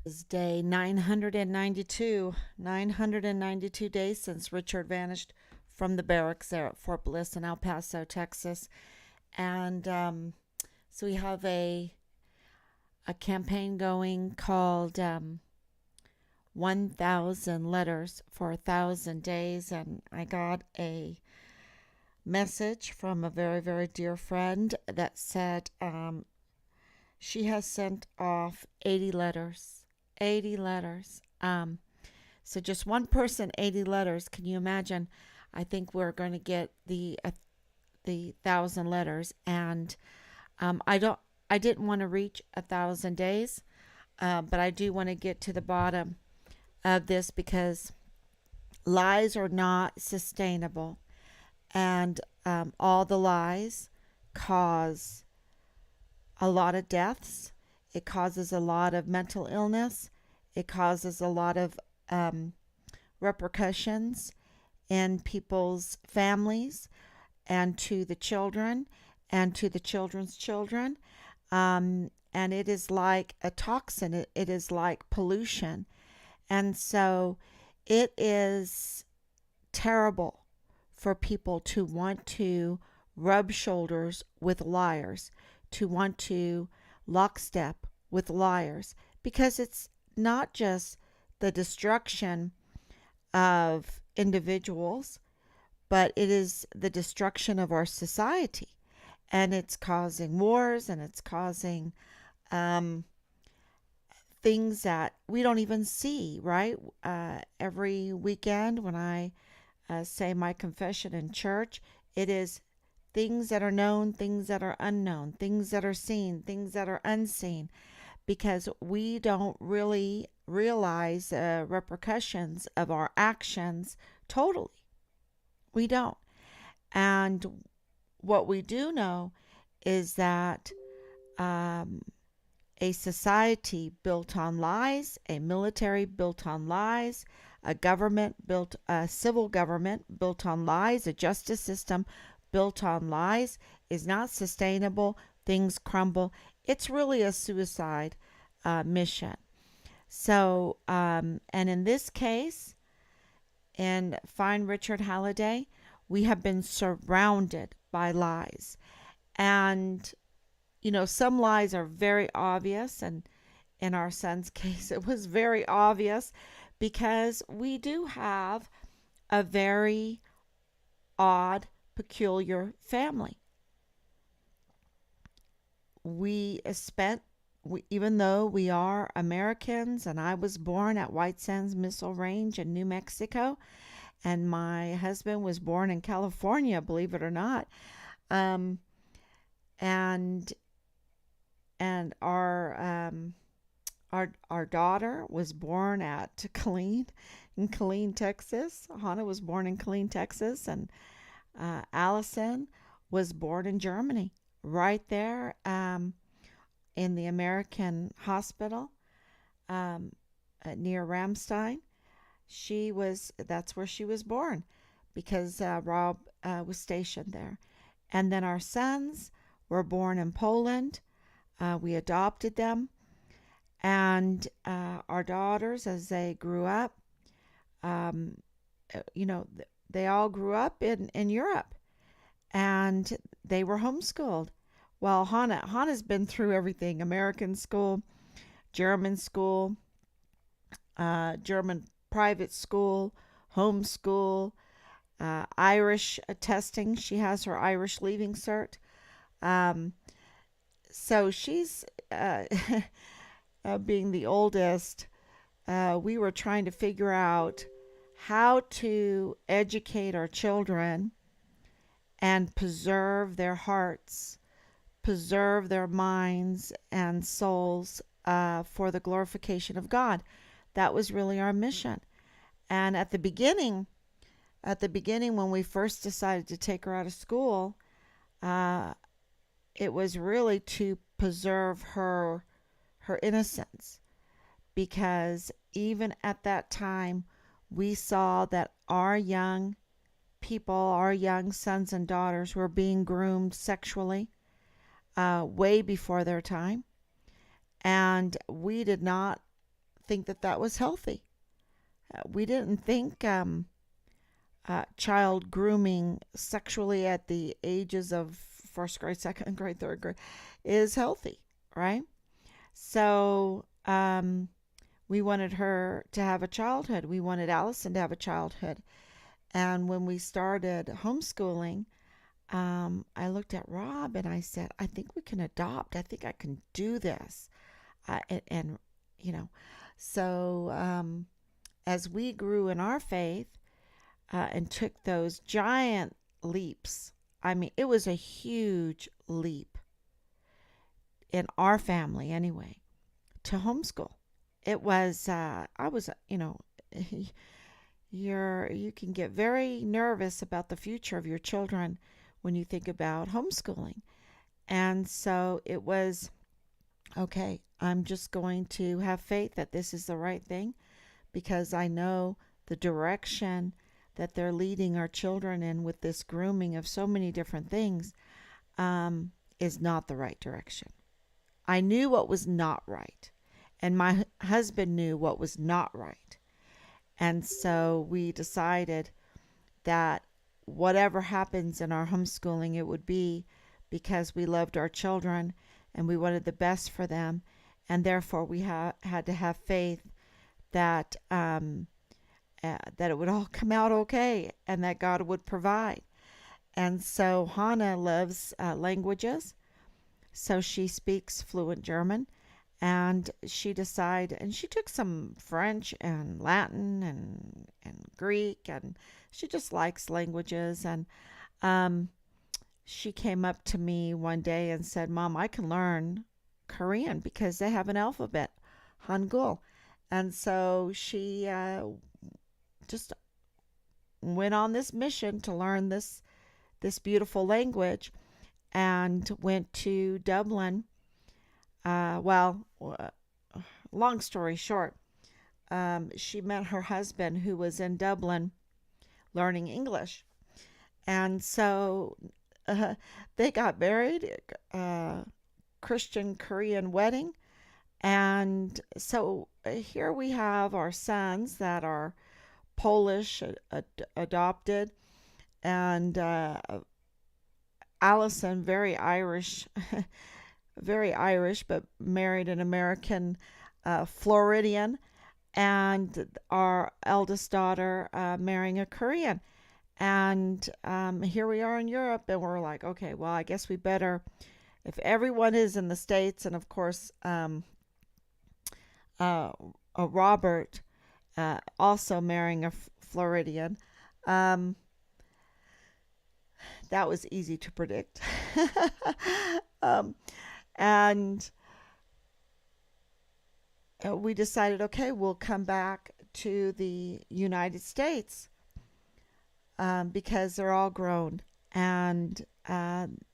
Is day 992. 992 days since Richard vanished from the barracks there at Fort Bliss in El Paso, Texas. And so we have a campaign going called 1,000 Letters for 1,000 Days. And I got a message from a very, very dear friend that said she has sent off 80 letters. 80 letters. So just one person, 80 letters. Can you imagine? I think we're going to get the 1,000 letters, and I didn't want to reach 1,000 days, but I do want to get to the bottom of this because lies are not sustainable, and all the lies cause a lot of deaths. It causes a lot of mental illness. It causes a lot of repercussions in people's families and to the children and to the children's children. And it is like a toxin, it is like pollution. And so it is terrible for people to want to rub shoulders with liars, to want to lockstep with liars, because it's not just the destruction of individuals, but it is the destruction of our society. And it's causing wars, and it's causing um, things that we don't even see, right? Every weekend when I say my confession in church, it is things that are known, things that are unknown, things that are seen, things that are unseen, because we don't really realize the repercussions of our actions totally. We don't. And what we do know is that um, a society built on lies, a military built on lies, a civil government built on lies, a justice system built on lies is not sustainable. Things crumble. It's really a suicide mission. So, and in this case, in Find Richard Halliday, we have been surrounded by lies. And, some lies are very obvious. And in our son's case, it was very obvious because we do have a very odd, peculiar family. We spent, even though we are Americans, and I was born at White Sands Missile Range in New Mexico, and my husband was born in California, believe it or not. Um, and and our daughter was born at Killeen, in Killeen, Texas. Hannah was born in Killeen, Texas, and Allison was born in Germany, right there in the American hospital near Ramstein. That's where she was born because Rob was stationed there. And then our sons were born in Poland. We adopted them. And our daughters, as they grew up, um, you know, they all grew up in Europe, and they were homeschooled. Well, Hannah's been through everything: American school, German school, German private school, homeschool, Irish testing. She has her Irish leaving cert. Um, so she's being the oldest. We were trying to figure out how to educate our children and preserve their hearts, preserve their minds and souls for the glorification of God. That was really our mission. And at the beginning, when we first decided to take her out of school, uh, it was really to preserve her innocence, because even at that time, we saw that our young people, our young sons and daughters, were being groomed sexually way before their time, and we did not think that that was healthy. We didn't think child grooming sexually at the ages of first grade, second grade, third grade is healthy, right? So we wanted her to have a childhood. We wanted Allison to have a childhood. And when we started homeschooling, I looked at Rob and I said, I think we can adopt. I think I can do this. And you know, so as we grew in our faith and took those giant leaps, I mean, it was a huge leap in our family anyway, to homeschool. It was, I was, you can get very nervous about the future of your children when you think about homeschooling. And so it was, okay, I'm just going to have faith that this is the right thing because I know the direction that they're leading our children in with this grooming of so many different things is not the right direction. I knew what was not right, and my husband knew what was not right. And so we decided that whatever happens in our homeschooling, it would be because we loved our children and we wanted the best for them. And therefore, we had to have faith that that it would all come out okay and that God would provide. And so Hannah loves languages. So she speaks fluent German. And she decided, and she took some French and Latin and Greek, and she just likes languages. And she came up to me one day and said, Mom, I can learn Korean because they have an alphabet, Hangul. And so she just went on this mission to learn this beautiful language and went to Dublin. Long story short, she met her husband who was in Dublin learning English. And so they got married, Christian Korean wedding. And so here we have our sons that are Polish adopted, and Allison, very Irish, very Irish, but married an American Floridian, and our eldest daughter marrying a Korean. And here we are in Europe, and we're like, okay, well, I guess we better, if everyone is in the States, and of course, Robert also marrying a Floridian. That was easy to predict. And we decided, okay, we'll come back to the United States because they're all grown and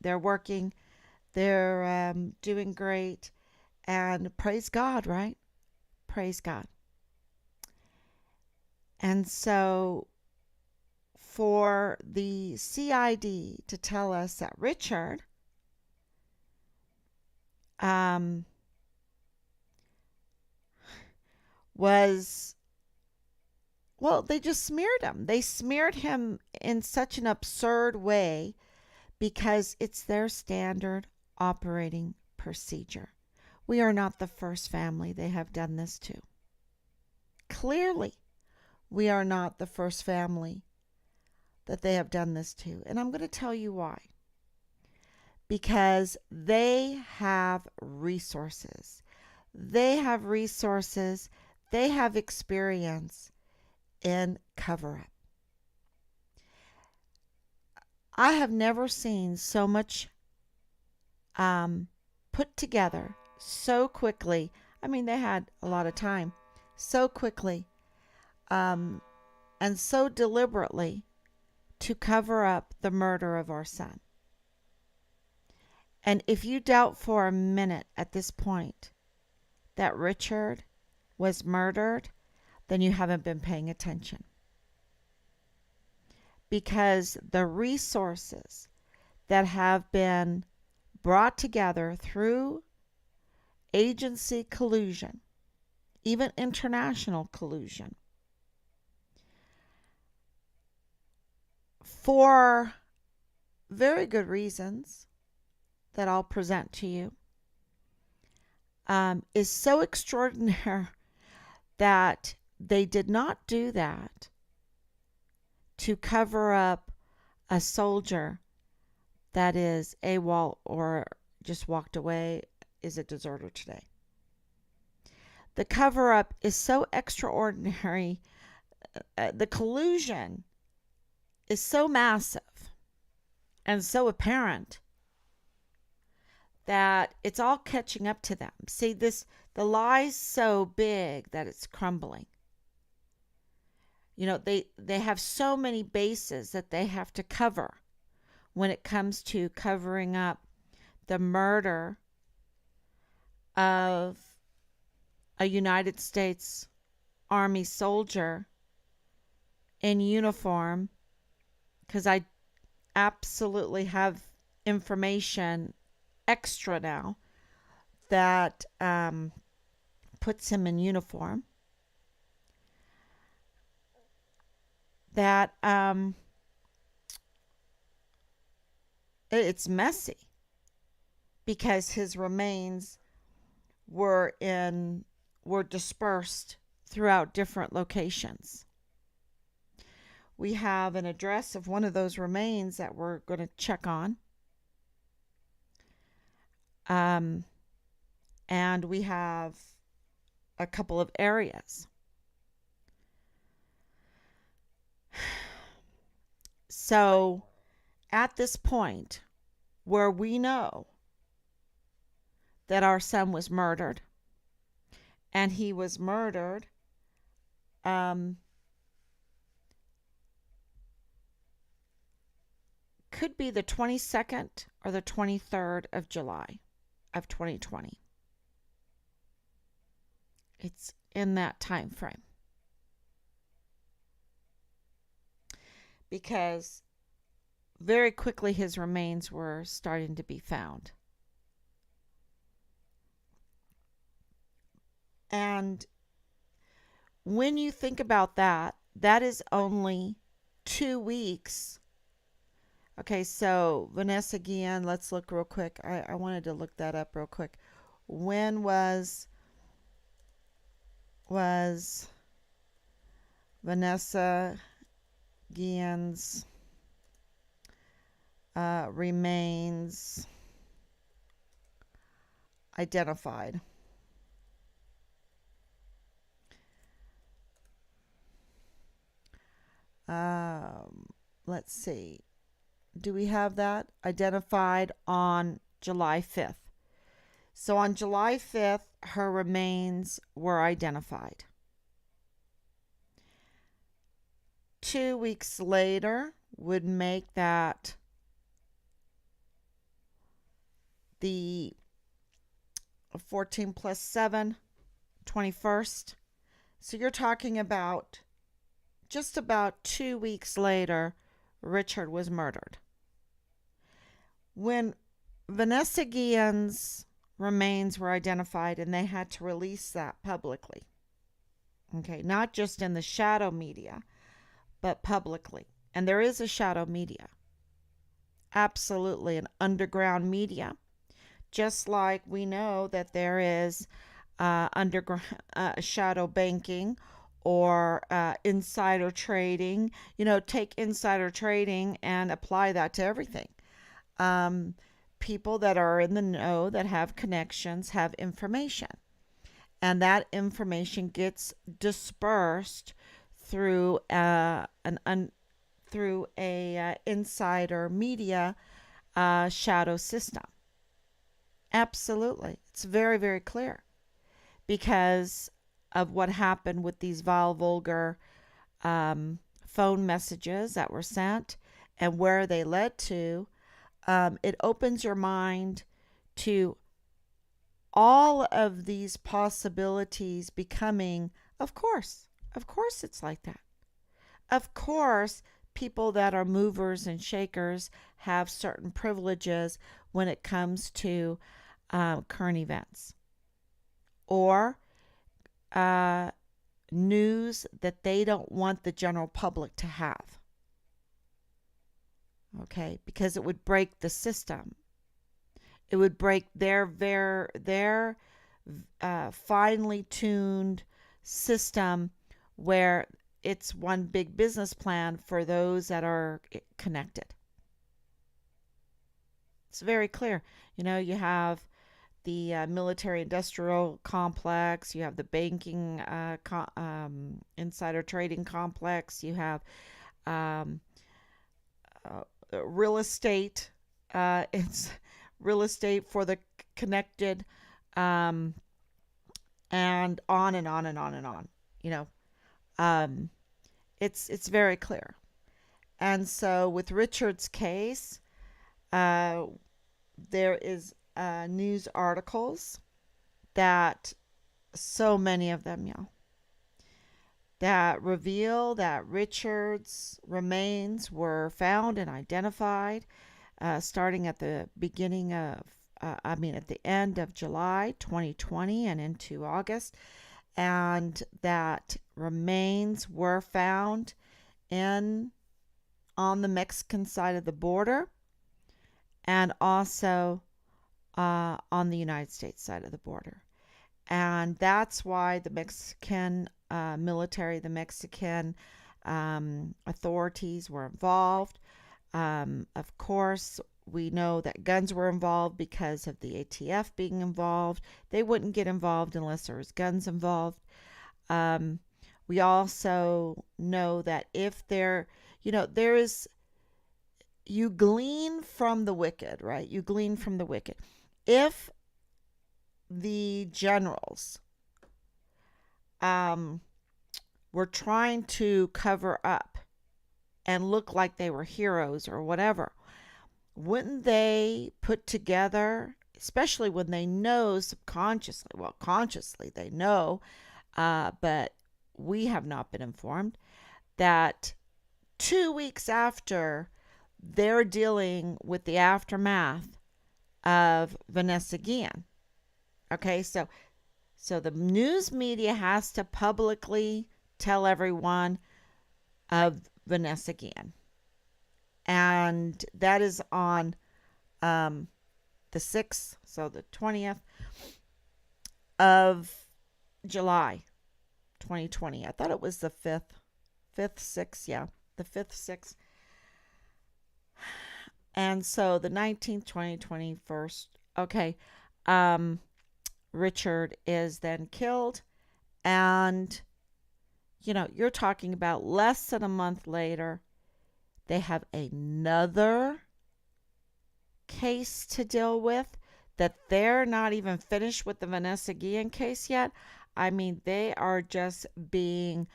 they're working, they're doing great, and praise God, right? Praise God. And so for the CID to tell us that Richard was, well, they just smeared him. They smeared him in such an absurd way because it's their standard operating procedure. We are not the first family they have done this to. Clearly, we are not the first family that they have done this to. And I'm going to tell you why. Because they have resources. They have resources. They have experience in cover up. I have never seen so much put together so quickly. I mean, they had a lot of time. So quickly and so deliberately to cover up the murder of our son. And if you doubt for a minute at this point that Richard was murdered, then you haven't been paying attention. Because the resources that have been brought together through agency collusion even international collusion, for very good reasons that I'll present to you, is so extraordinary that they did not do that to cover up a soldier that is AWOL or just walked away, is a deserter today. The cover up is so extraordinary. The collusion is so massive and so apparent that it's all catching up to them. See, the lie's so big that it's crumbling. You know, they have so many bases that they have to cover when it comes to covering up the murder of a United States Army soldier in uniform, because I absolutely have information extra now that puts him in uniform, that it's messy because his remains were dispersed throughout different locations. We have an address of one of those remains that we're going to check on. And we have a couple of areas. So at this point where we know that our son was murdered, and he was murdered could be the 22nd or the 23rd of July of 2020. It's in that time frame. Because very quickly his remains were starting to be found. And when you think about that, that is only 2 weeks. Okay, so Vanessa Guillen, let's look real quick. I wanted to look that up real quick. When was Vanessa Guillen's remains identified? Let's see. Do we have that? Identified on July 5th. So on July 5th, her remains were identified. 2 weeks later would make that the 14 plus 7, 21st. So you're talking about just about 2 weeks later, Richard was murdered. When Vanessa Guillen's remains were identified, and they had to release that publicly, okay, not just in the shadow media, but publicly. And there is a shadow media, absolutely an underground media, just like we know that there is underground shadow banking or insider trading. You know, take insider trading and apply that to everything. People that are in the know, that have connections, have information, and that information gets dispersed through through a insider media shadow system. Absolutely, it's very, very clear because of what happened with these vile, vulgar phone messages that were sent and where they led to. It opens your mind to all of these possibilities becoming, of course it's like that. Of course, people that are movers and shakers have certain privileges when it comes to current events or uh, news that they don't want the general public to have. Okay, because it would break the system. It would break their finely tuned system where it's one big business plan for those that are connected. It's very clear. You have the military industrial complex, you have the banking insider trading complex, you have um, real estate. It's real estate for the connected, um, and on and on and on and on. You know, um, it's very clear. And so with Richard's case, uh, there is news articles that so many of them, that reveal that Richard's remains were found and identified starting at the beginning of, at the end of July 2020 and into August, and that remains were found in on the Mexican side of the border and also on the United States side of the border. And that's why the Mexican military, the Mexican authorities were involved. Of course, we know that guns were involved because of the ATF being involved. They wouldn't get involved unless there was guns involved. Um, we also know that if there is, you glean from the wicked, right? You glean from the wicked. If the generals um, were trying to cover up and look like they were heroes or whatever, wouldn't they put together, especially when they know subconsciously, well, consciously they know, but we have not been informed, that 2 weeks after they're dealing with the aftermath of Vanessa Guillen. Okay, so the news media has to publicly tell everyone of Vanessa Guillen. And that is on the 6th, so the 20th of July 2020. I thought it was the 5th, 6th, yeah, the 5th, 6th. And so the 19th, 2021st, okay, Richard is then killed. And, you're talking about less than a month later, they have another case to deal with, that they're not even finished with the Vanessa Guillen case yet. I mean, they are just being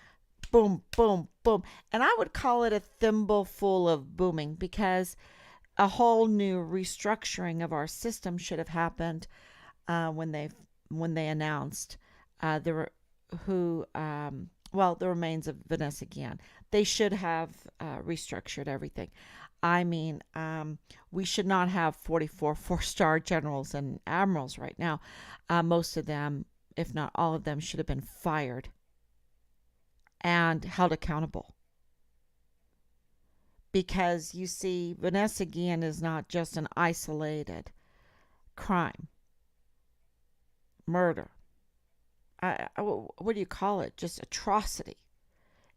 boom, boom, boom. And I would call it a thimble full of booming, because a whole new restructuring of our system should have happened when they announced the remains of Vanessa Guillen. They should have restructured everything. I mean, we should not have 44 four-star generals and admirals right now. Most of them, if not all of them, should have been fired and held accountable. Because you see, Vanessa Guillen is not just an isolated crime, murder. What do you call it? Just atrocity.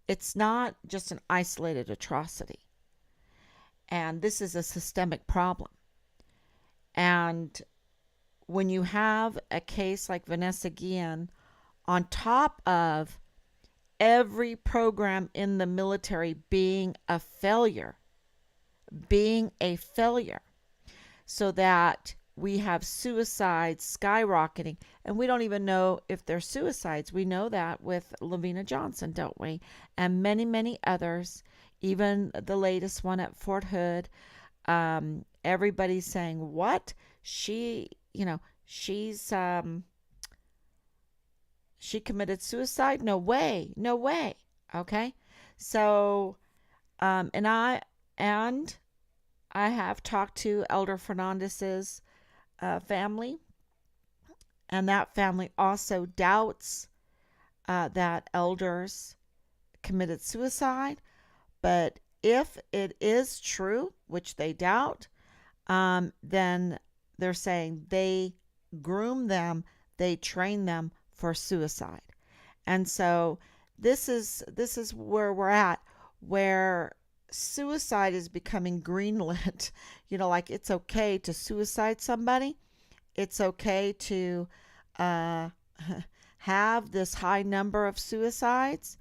It's not just an isolated atrocity. And this is a systemic problem. And when you have a case like Vanessa Guillen, on top of every program in the military being a failure, so that we have suicides skyrocketing, and we don't even know if they're suicides. We know that with Lavina Johnson, don't we? And many, many others, even the latest one at Fort Hood. Everybody's saying, what? She committed suicide? No way. No way. Okay. So, and I have talked to Elder Fernandez's family, and that family also doubts that elders committed suicide. But if it is true, which they doubt, then they're saying they groom them, they train them for suicide. And so this is where we're at, where suicide is becoming greenlit. Like it's okay to suicide somebody. It's okay to uh, have this high number of suicides.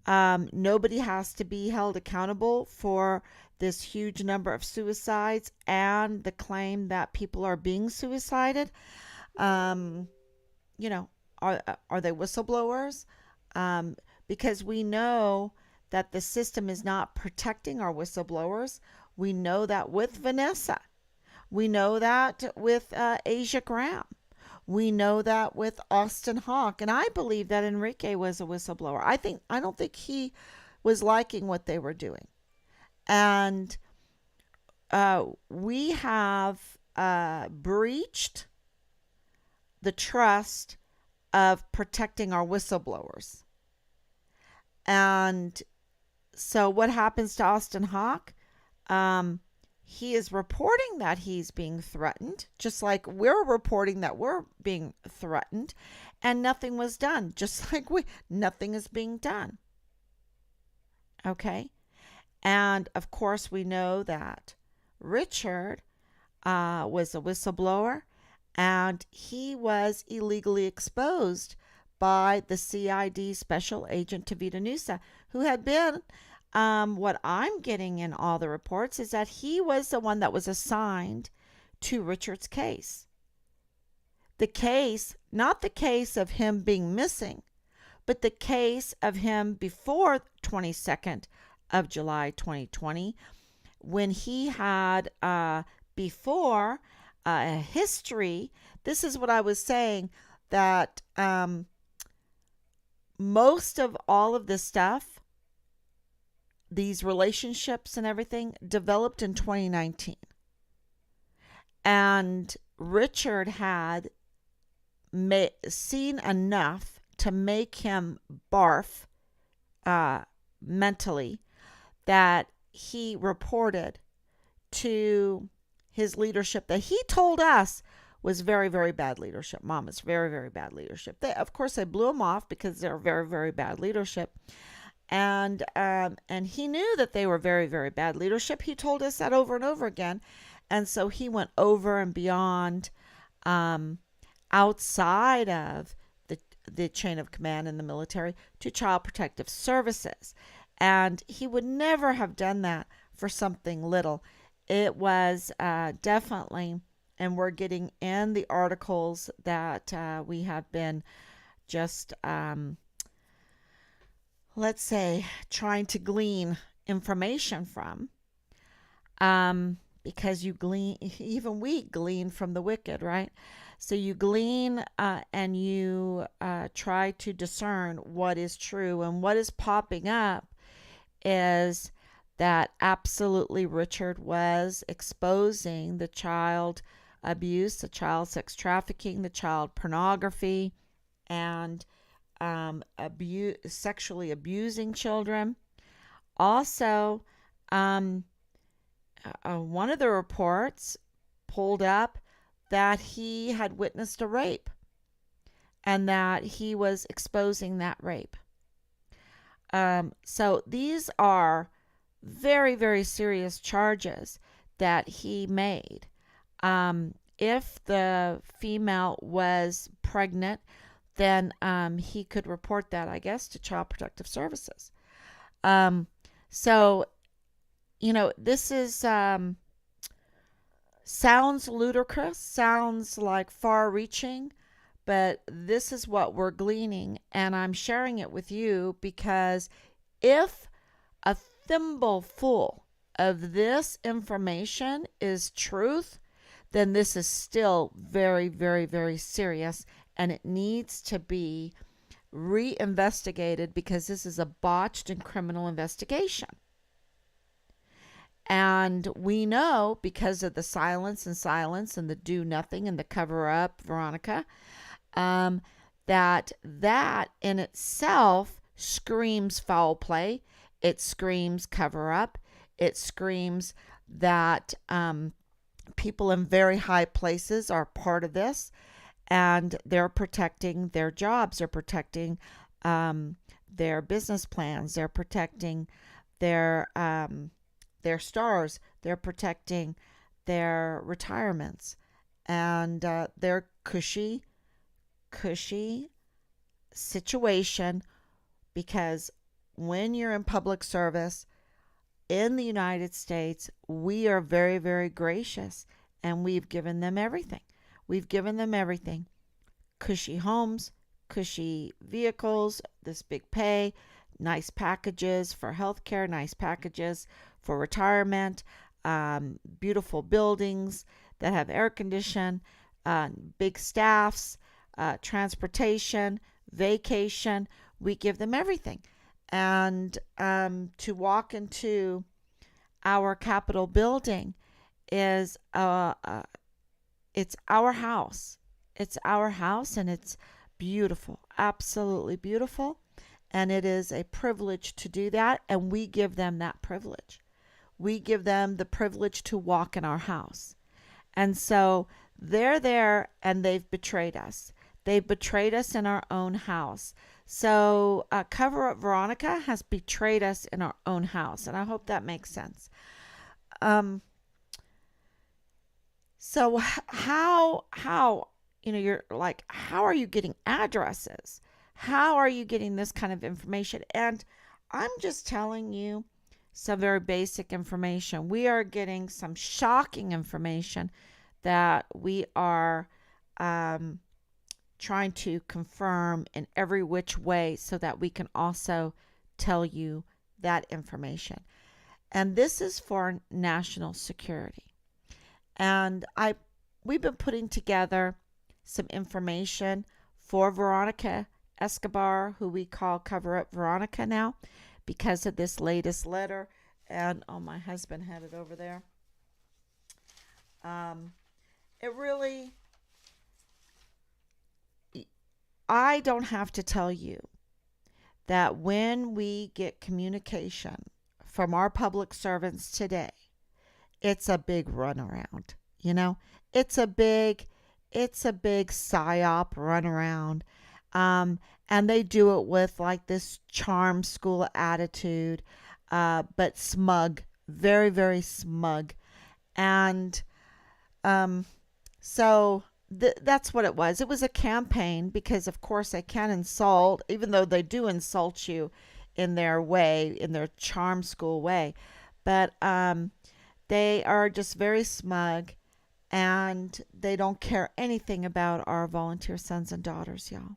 Nobody has to be held accountable for this huge number of suicides and the claim that people are being suicided. Um, you know, are they whistleblowers? Um, because we know that the system is not protecting our whistleblowers. We know that with Vanessa. We know that with Asia Graham. We know that with Austin Hawke, and I believe that Enrique was a whistleblower. I don't think he was liking what they were doing, and we have breached the trust of protecting our whistleblowers. And so, what happens to Austin Hawke? Um, he is reporting that he's being threatened, just like we're reporting that we're being threatened, and nothing was done. Just like nothing is being done. Okay, and of course we know that Richard was a whistleblower, and he was illegally exposed by the CID Special Agent Tavita Nusa, who had been, what I'm getting in all the reports is that he was the one that was assigned to Richard's case. The case, not the case of him being missing, but the case of him before 22nd of July 2020, when he had before a history. This is what I was saying, that most of all of this stuff, these relationships and everything, developed in 2019. And Richard had seen enough to make him barf mentally, that he reported to his leadership that he told us was very, very bad leadership. Mama's very, very bad leadership. Of course, they blew him off because they're very, very bad leadership. And he knew that they were very, very bad leadership. He told us that over and over again. And so he went over and beyond, outside of the chain of command in the military, to Child Protective Services. And he would never have done that for something little. It was definitely, and we're getting in the articles that we have been just, let's say, trying to glean information from, because you glean, even we glean from the wicked, right? So you glean and you try to discern what is true. And what is popping up is that absolutely Richard was exposing the child abuse, the child sex trafficking, the child pornography, and sexually abusing children. Also, one of the reports pulled up that he had witnessed a rape and that he was exposing that rape. So these are very, very serious charges that he made. If the female was pregnant, then he could report that, I guess, to Child Protective Services. So, this is sounds ludicrous, sounds like far-reaching, but this is what we're gleaning, and I'm sharing it with you because if a thimbleful of this information is truth, then this is still very, very, very serious, and it needs to be reinvestigated because this is a botched and criminal investigation. And we know, because of the silence and the do nothing and the cover up, Veronica, that in itself screams foul play. It screams cover up. It screams that people in very high places are part of this, and they're protecting their jobs. They're protecting their business plans. They're protecting their stars. They're protecting their retirements and their cushy situation, because when you're in public service in the United States, we are very, very gracious, and we've given them everything. We've given them everything: cushy homes, cushy vehicles, this big pay, nice packages for healthcare, nice packages for retirement, beautiful buildings that have air condition, big staffs, transportation, vacation. We give them everything. And to walk into our Capitol building is it's our house. It's our house, and it's beautiful, absolutely beautiful. And it is a privilege to do that, and we give them that privilege. We give them the privilege to walk in our house. And so they're there, and they've betrayed us. They've betrayed us in our own house. So Cover Up Veronica has betrayed us in our own house, and I hope that makes sense. Um, so how you're like, how are you getting addresses? How are you getting this kind of information? And I'm just telling you some very basic information. We are getting some shocking information that we are trying to confirm in every which way so that we can also tell you that information. And this is for national security. And we've been putting together some information for Veronica Escobar, who we call Cover Up Veronica now, because of this latest letter. And oh, my husband had it over there. It really, I don't have to tell you that when we get communication from our public servants today, it's a big runaround. You know, it's a big psyop runaround. And they do it with like this charm school attitude, but smug, very, very smug. And so that's what it was. It was a campaign because, of course, they can insult, even though they do insult you in their way, in their charm school way. But they are just very smug, and they don't care anything about our volunteer sons and daughters, y'all.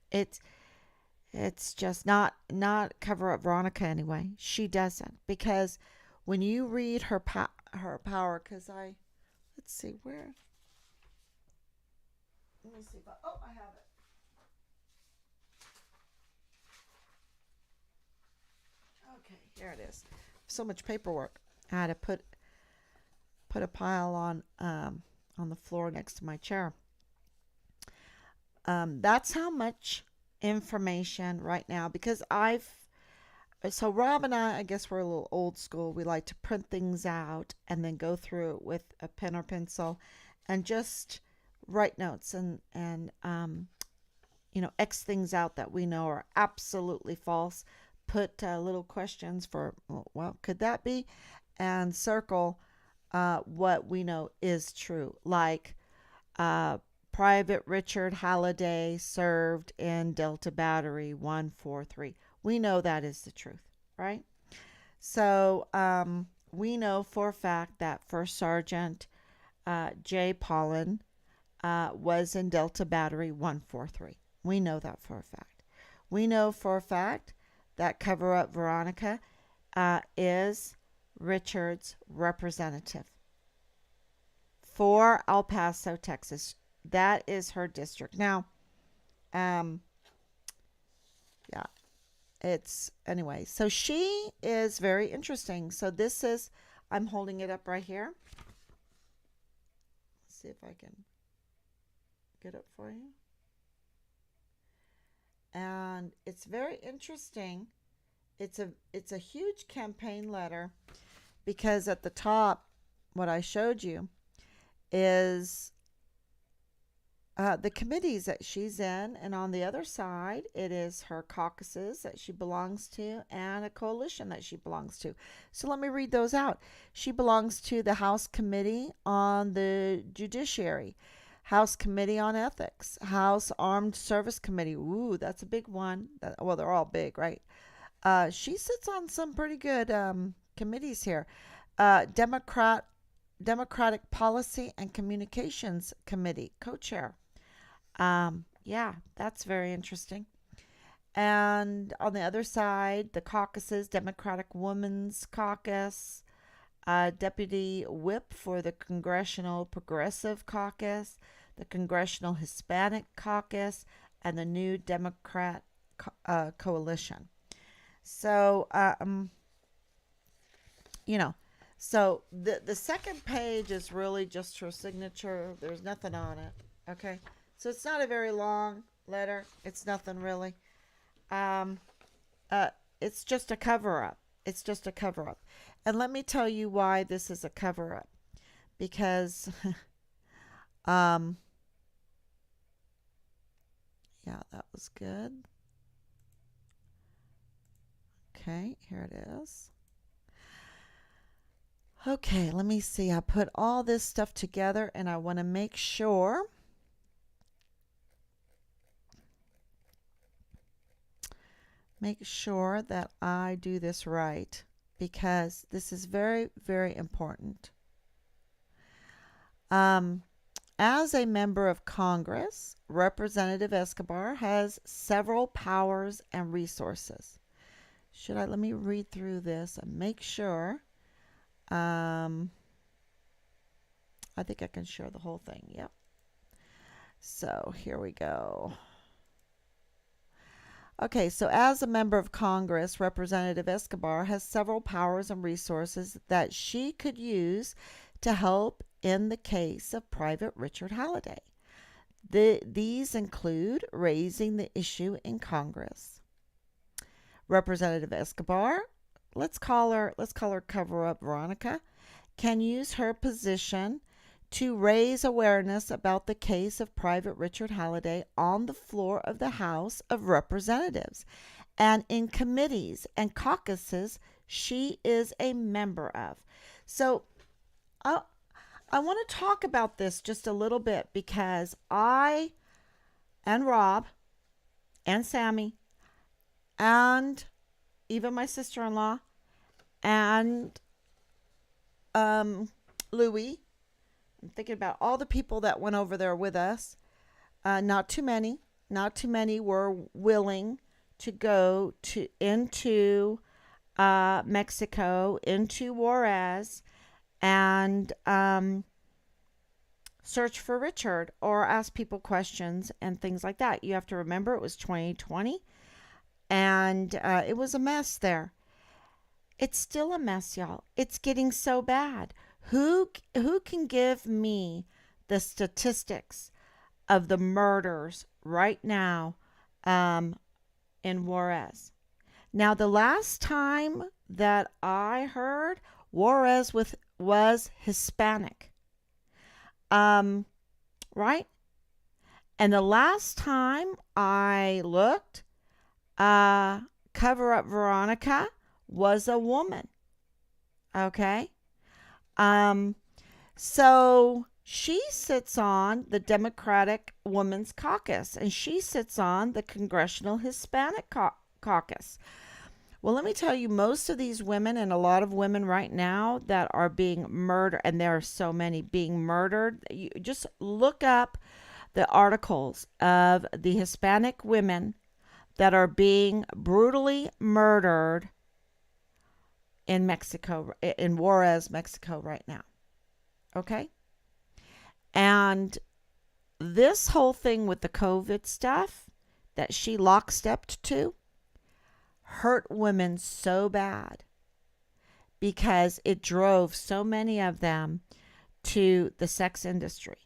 It's it's just not Cover Up Veronica anyway. She doesn't, because when you read her power, because let's see where. Let me see if I have it. Okay, here it is. So much paperwork. I had to put a pile on the floor next to my chair. That's how much information right now, because so Rob and I guess we're a little old school. We like to print things out and then go through it with a pen or pencil and just write notes and X things out that we know are absolutely false. Put little questions for, well, could that be? And circle what we know is true. Like Private Richard Halliday served in Delta Battery 143. We know that is the truth, right? So we know for a fact that First Sergeant Jay Pollen was in Delta Battery 143. We know that for a fact. We know for a fact that Cover Up Veronica is Richard's representative for El Paso, Texas. That is her district. Now, yeah, it's anyway. So she is very interesting. So this is, I'm holding it up right here. Let's see if I can get it for you. and it's very interesting. It's a huge campaign letter because at the top, what I showed you is the committees that she's in, and on the other side, it is her caucuses that she belongs to and a coalition that she belongs to. So let me read those out. She belongs to the House Committee on the Judiciary, House Committee on Ethics, House Armed Service Committee. Ooh, that's a big one. Well, they're all big, right? She sits on some pretty good committees here. Democratic Policy and Communications Committee, co-chair. Yeah, that's very interesting. And on the other side, the caucuses, Democratic Women's Caucus, Deputy Whip for the Congressional Progressive Caucus, the Congressional Hispanic Caucus, and the New Democrat Coalition. So, you know, so the second page is really just her signature. There's nothing on it. Okay. So it's not a very long letter. It's nothing really. Um, it's just a cover up. It's just a cover up. And let me tell you why this is a cover up. Because, um, yeah, that was good. Okay, here it is. Okay, let me see. I put all this stuff together and I want to make sure that I do this right because this is very, very important. As a member of Congress, Representative Escobar has several powers and resources. Let me read through this and make sure. I think I can share the whole thing. Yep. So here we go. Okay, so as a member of Congress, Representative Escobar has several powers and resources that she could use to help in the case of Private Richard Halliday. These include raising the issue in Congress. Representative Escobar, let's call her Cover Up Veronica, can use her position to raise awareness about the case of Private Richard Halliday on the floor of the House of Representatives and in committees and caucuses she is a member of. So I want to talk about this just a little bit because I and Rob and Sammy and even my sister-in-law and Louie, I'm thinking about all the people that went over there with us. Not too many were willing to go into Mexico, into Juarez, and search for Richard or ask people questions and things like that. You have to remember it was 2020, and it was a mess there. It's still a mess, y'all. It's getting so bad. Who can give me the statistics of the murders right now in Juarez? Now, the last time that I heard, Juarez was Hispanic. Right? And the last time I looked, Cover Up Veronica was a woman. Okay? So she sits on the Democratic Women's Caucus and she sits on the Congressional Hispanic Caucus. Well, let me tell you, most of these women and a lot of women right now that are being murdered, and there are so many being murdered, you just look up the articles of the Hispanic women that are being brutally murdered in Mexico, in Juarez, Mexico right now. Okay? And this whole thing with the COVID stuff that she lockstepped to hurt women so bad because it drove so many of them to the sex industry.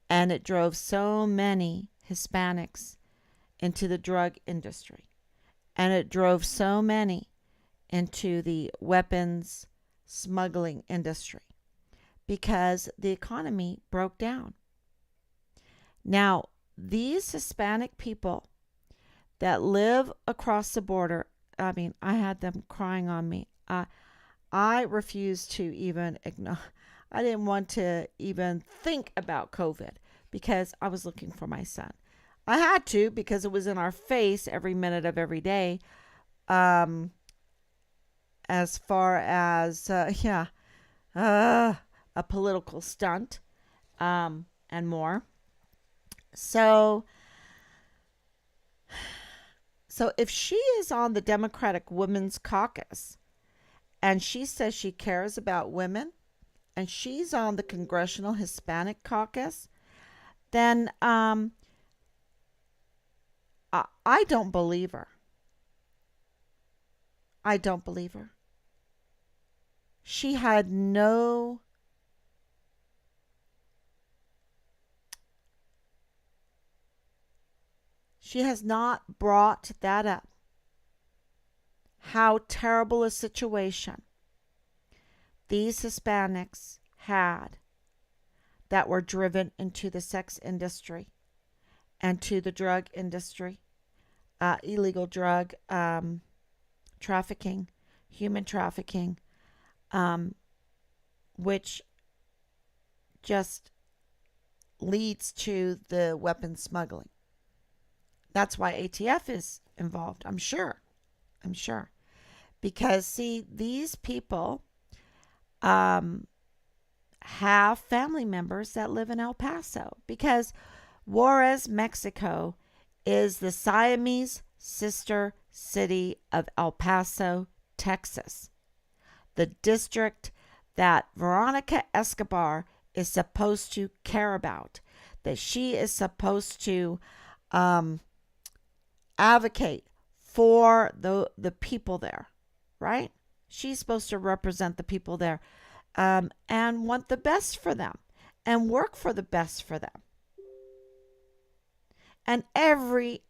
And it drove so many Hispanics into the drug industry, and it drove so many into the weapons smuggling industry because the economy broke down. Now, these Hispanic people that live across the border, I mean, I had them crying on me. I refused to even acknowledge, I didn't want to even think about COVID because I was looking for my son. I had to because it was in our face every minute of every day. Um, as far as, a political stunt, and more. So, so if she is on the Democratic Women's Caucus and she says she cares about women and she's on the Congressional Hispanic Caucus, then I don't believe her. I don't believe her. She had no She has not brought that up. How terrible a situation these Hispanics had that were driven into the sex industry and to the drug industry, illegal drug trafficking, human trafficking, um, which just leads to the weapon smuggling. That's why ATF is involved, I'm sure. I'm sure. Because, see, these people have family members that live in El Paso. Because Juarez, Mexico is the Siamese sister city of El Paso, Texas. The district that Veronica Escobar is supposed to care about. That she is supposed to advocate for the people there, right? She's supposed to represent the people there, and want the best for them and work for the best for them. And every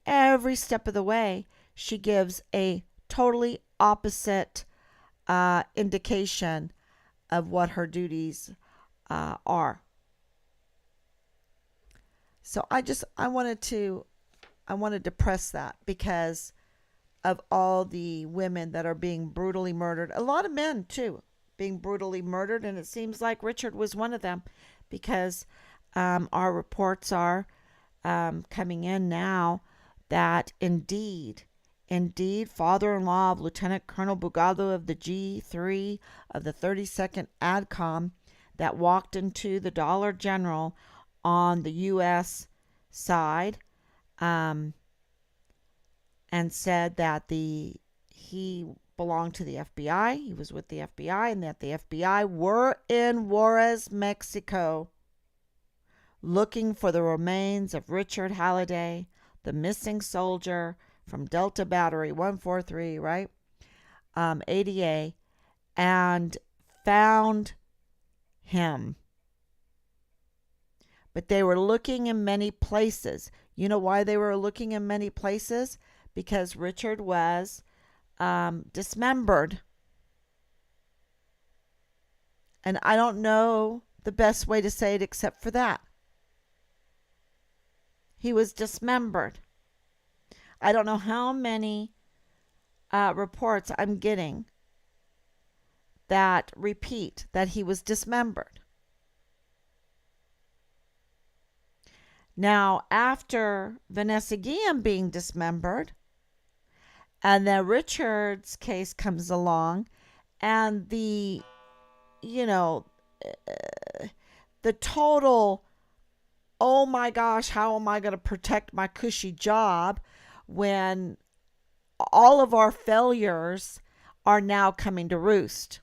step of the way, she gives a totally opposite indication of what her duties are. So I wanted to press that because of all the women that are being brutally murdered. A lot of men too being brutally murdered, and it seems like Richard was one of them because our reports are coming in now that indeed, father-in-law of Lieutenant Colonel Bugado of the G3 of the 32nd ADCOM that walked into the Dollar General on the U.S. side and said that he belonged to the FBI. He was with the FBI, and that the FBI were in Juarez, Mexico, looking for the remains of Richard Halliday, the missing soldier from Delta Battery 143, right? ADA, and found him. But they were looking in many places. You know why they were looking in many places? Because Richard was dismembered. And I don't know the best way to say it except for that. He was dismembered. I don't know how many reports I'm getting that repeat that he was dismembered. Now, after Vanessa Guillen being dismembered, and then Richard's case comes along, and the total, oh my gosh, how am I going to protect my cushy job when all of our failures are now coming to roost?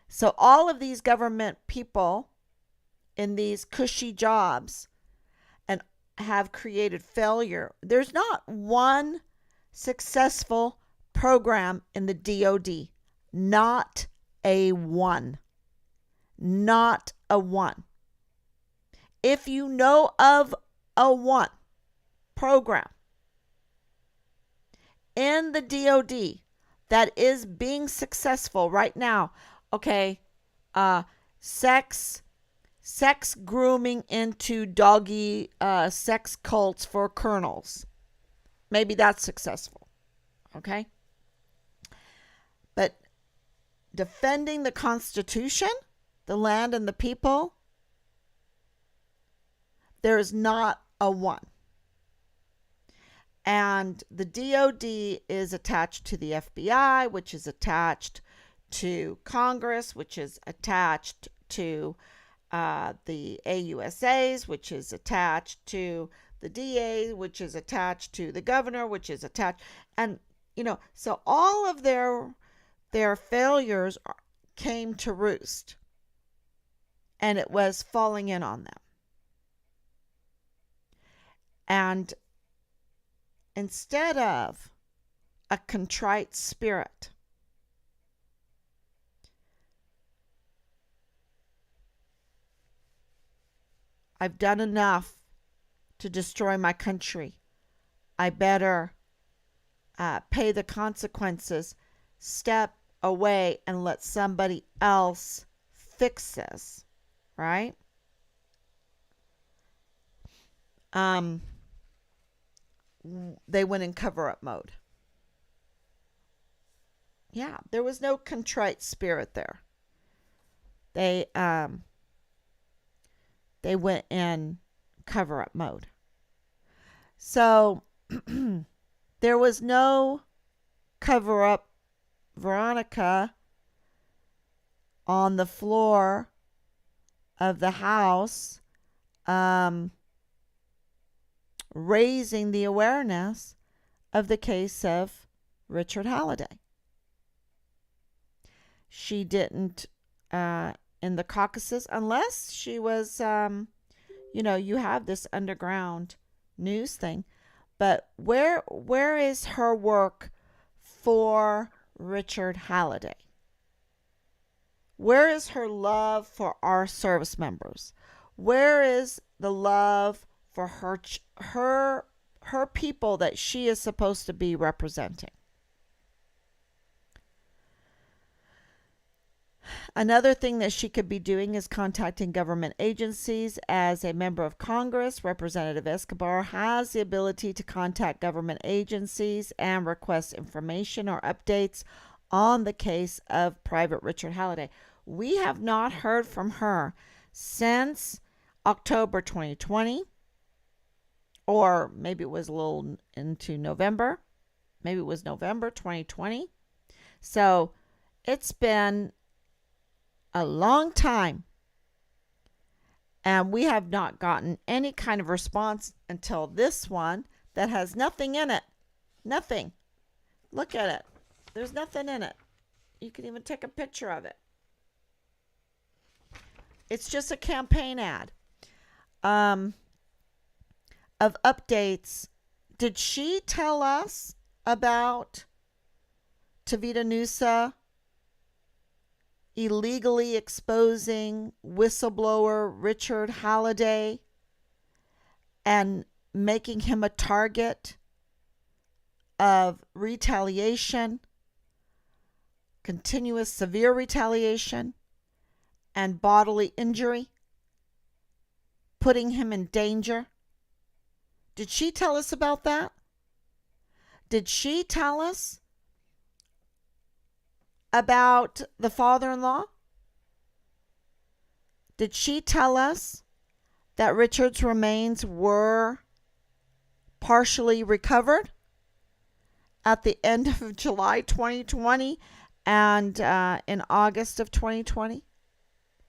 So all of these government people in these cushy jobs and have created failure. There's not one successful program in the DOD. Not a one. Not a one. If you know of a one, program in the DOD that is being successful right now. Okay, sex grooming into doggy sex cults for colonels. Maybe that's successful. Okay, but defending the Constitution, the land, and the people, there is not a one. And the DOD is attached to the FBI, which is attached to Congress, which is attached to the AUSAs, which is attached to the DA, which is attached to the governor, which is attached. And, so all of their failures came to roost. And it was falling in on them. And instead of a contrite spirit, I've done enough to destroy my country. I better pay the consequences, step away, and let somebody else fix this, right? They went in cover-up mode. Yeah, there was no contrite spirit there. They went in cover-up mode. So there was no cover-up Veronica on the floor of the House raising the awareness of the case of Richard Halliday. She didn't in the caucuses, unless she was, you have this underground news thing. But where is her work for Richard Halliday? Where is her love for our service members? Where is the love for her people that she is supposed to be representing? Another thing that she could be doing is contacting government agencies. As a member of Congress, Representative Escobar has the ability to contact government agencies and request information or updates on the case of Private Richard Halliday. We have not heard from her since October 2020, or maybe it was a little into November. Maybe it was November 2020. So it's been a long time, and we have not gotten any kind of response until this one that has nothing in it. Nothing. Look at it. There's nothing in it. You can even take a picture of it. It's just a campaign ad of updates. Did she tell us about Tavita Nusa illegally exposing whistleblower Richard Halliday and making him a target of retaliation, continuous severe retaliation, and bodily injury, putting him in danger? Did she tell us about that? Did she tell us about the father-in-law? Did she tell us that Richard's remains were partially recovered at the end of July 2020 and in August of 2020?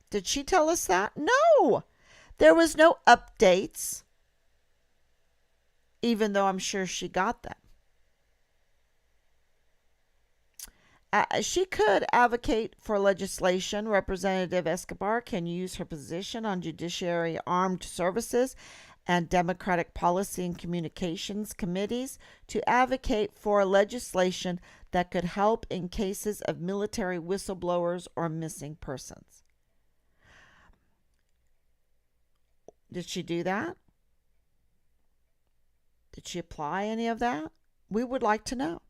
Did she tell us that? No. There was no updates, even though I'm sure she got them. She could advocate for legislation. Representative Escobar can use her position on Judiciary Armed Services and Democratic Policy and Communications committees to advocate for legislation that could help in cases of military whistleblowers or missing persons. Did she do that? Did she apply any of that? We would like to know.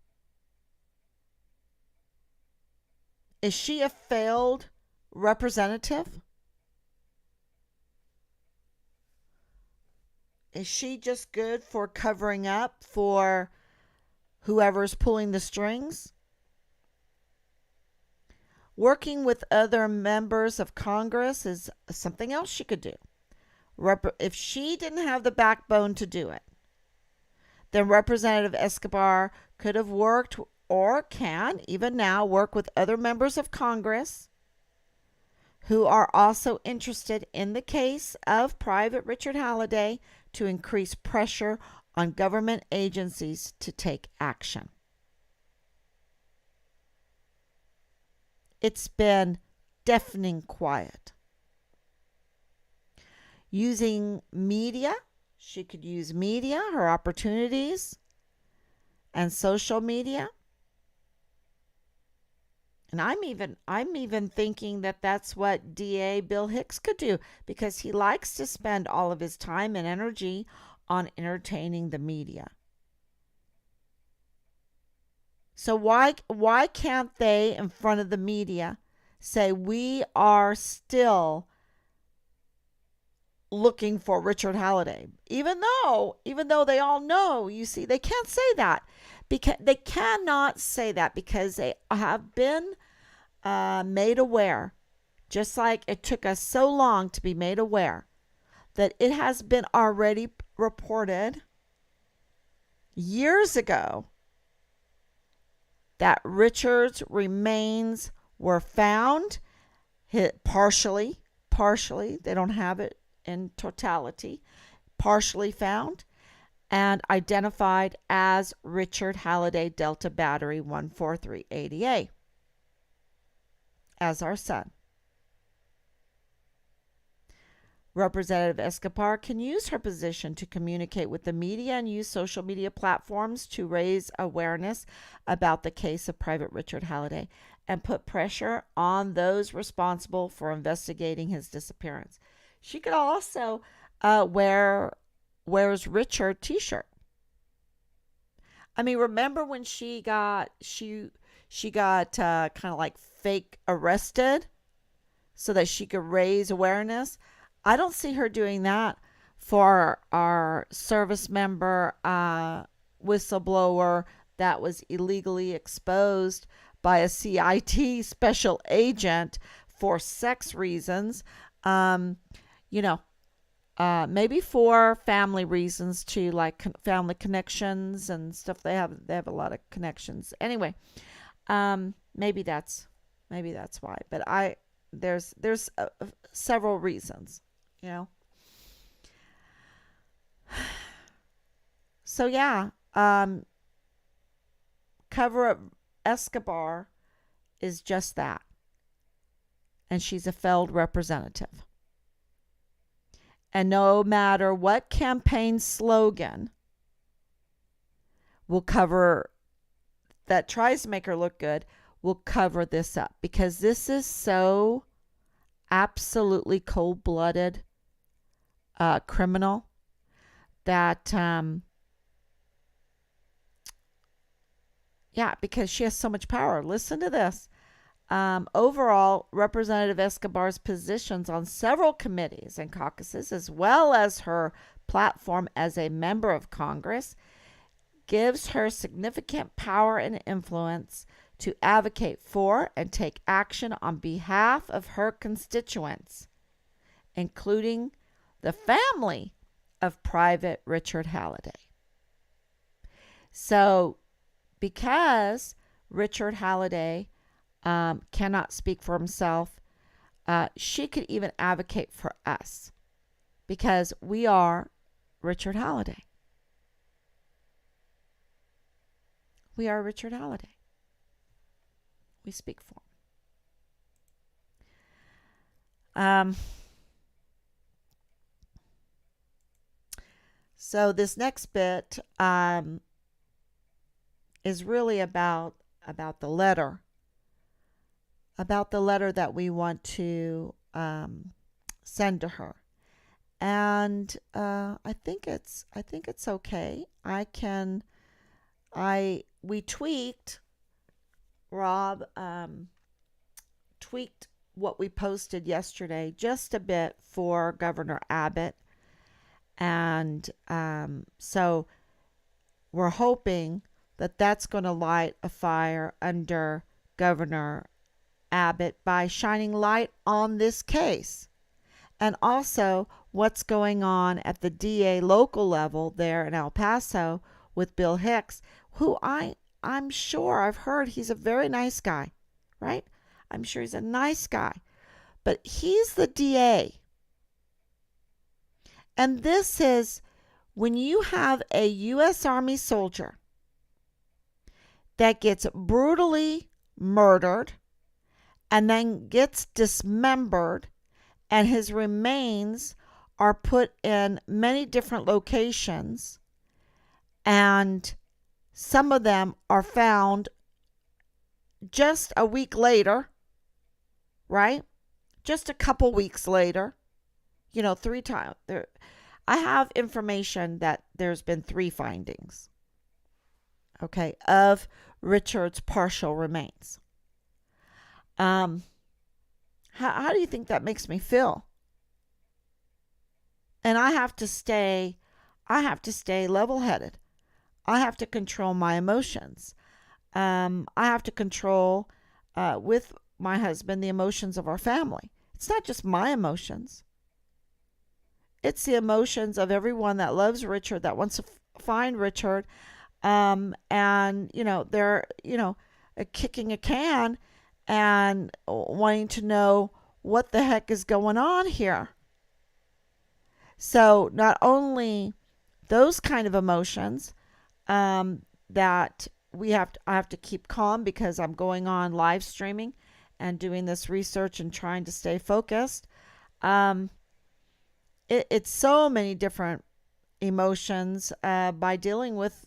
Is she a failed representative? Is she just good for covering up for whoever's pulling the strings? Working with other members of Congress is something else she could do. If she didn't have the backbone to do it, then Representative Escobar could have worked, or can even now work, with other members of Congress who are also interested in the case of Private Richard Halliday to increase pressure on government agencies to take action. It's been deafening quiet. Using media, she could use media, her opportunities, and social media. And I'm even thinking that that's what DA Bill Hicks could do, because he likes to spend all of his time and energy on entertaining the media. So why can't they, in front of the media, say we are still looking for Richard Halliday, even though they all know? You see, they can't say that, because they cannot say that, because they have been made aware, just like it took us so long to be made aware, that it has been already reported years ago that Richard's remains were found, partially, they don't have it in totality, partially found and identified as Richard Halliday, Delta Battery 14380A, as our son. Representative Escobar can use her position to communicate with the media and use social media platforms to raise awareness about the case of Private Richard Halliday and put pressure on those responsible for investigating his disappearance. She could also wear "Where's Richard" t-shirt. I mean, remember when she got kind of like fake arrested so that she could raise awareness? I don't see her doing that for our service member whistleblower that was illegally exposed by a CIT special agent for sex reasons. Maybe for family reasons too, like family connections and stuff. They have a lot of connections. Anyway, maybe that's why. But there's several reasons. So yeah, Cover Up Escobar is just that, and she's a failed representative. And no matter what campaign slogan will cover that tries to make her look good, will cover this up, because this is so absolutely cold-blooded criminal that because she has so much power. Listen to this. Overall, Representative Escobar's positions on several committees and caucuses, as well as her platform as a member of Congress, gives her significant power and influence to advocate for and take action on behalf of her constituents, including the family of Private Richard Halliday. So, because Richard Halliday cannot speak for himself, she could even advocate for us, because we are Richard Halliday. We are Richard Halliday. We speak for him. So this next bit is really about the letter. About the letter that we want to send to her. and I think it's okay. We tweaked, Rob, tweaked what we posted yesterday just a bit for Governor Abbott. And so we're hoping that that's going to light a fire under Governor Abbott by shining light on this case. And also what's going on at the DA local level there in El Paso with Bill Hicks, who I'm sure I've heard he's a very nice guy, right? I'm sure he's a nice guy. But he's the DA. And this is when you have a U.S. Army soldier that gets brutally murdered and then gets dismembered, and his remains are put in many different locations, and some of them are found just a week later, right? Just a couple weeks later. 3 times. I have information that there's been 3 findings, okay, of Richard's partial remains. How do you think that makes me feel? And I have to stay level-headed. I have to control my emotions. I have to control, with my husband, the emotions of our family. It's not just my emotions. It's the emotions of everyone that loves Richard, that wants to find Richard. And, they're, kicking a can and wanting to know what the heck is going on here. So not only those kind of emotions, that I have to keep calm because I'm going on live streaming and doing this research and trying to stay focused. It's so many different emotions by dealing with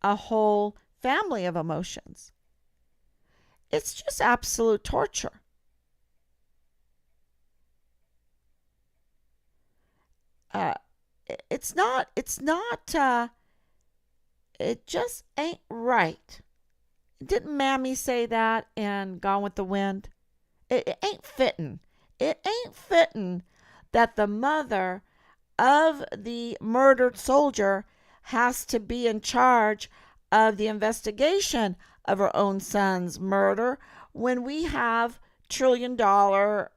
a whole family of emotions. It's just absolute torture. It's not, it just ain't right. Didn't Mammy say that in Gone with the Wind? It ain't fitting. It ain't fitting that the mother of the murdered soldier has to be in charge of the investigation of her own son's murder when we have $1 trillion, $1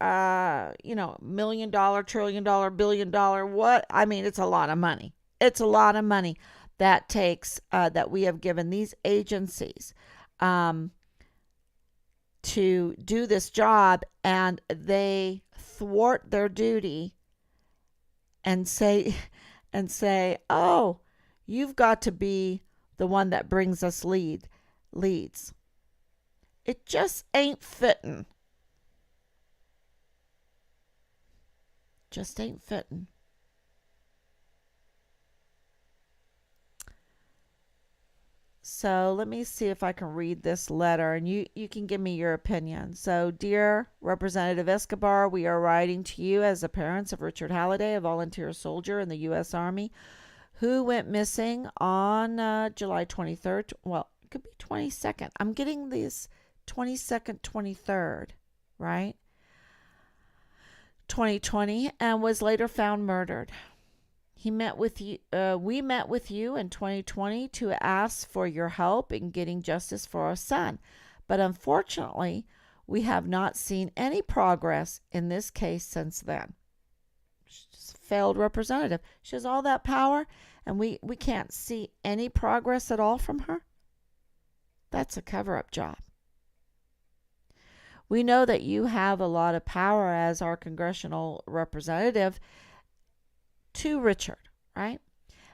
million, $1 trillion, $1 billion, what? I mean, it's a lot of money. It's a lot of money that takes, that we have given these agencies to do this job, and they thwart their duty and say, oh, you've got to be the one that brings us leads. It just ain't fitting. Just ain't fitting. So let me see if I can read this letter, and you can give me your opinion. So, dear Representative Escobar, we are writing to you as the parents of Richard Halliday, a volunteer soldier in the U.S. Army who went missing on July 23rd. Well, it could be 22nd. I'm getting these 22nd, 23rd, right? 2020, and was later found murdered. We met with you in 2020 to ask for your help in getting justice for our son. But unfortunately, we have not seen any progress in this case since then. She's a failed representative. She has all that power, and we can't see any progress at all from her. That's a cover-up job. We know that you have a lot of power as our congressional representative to Richard, right?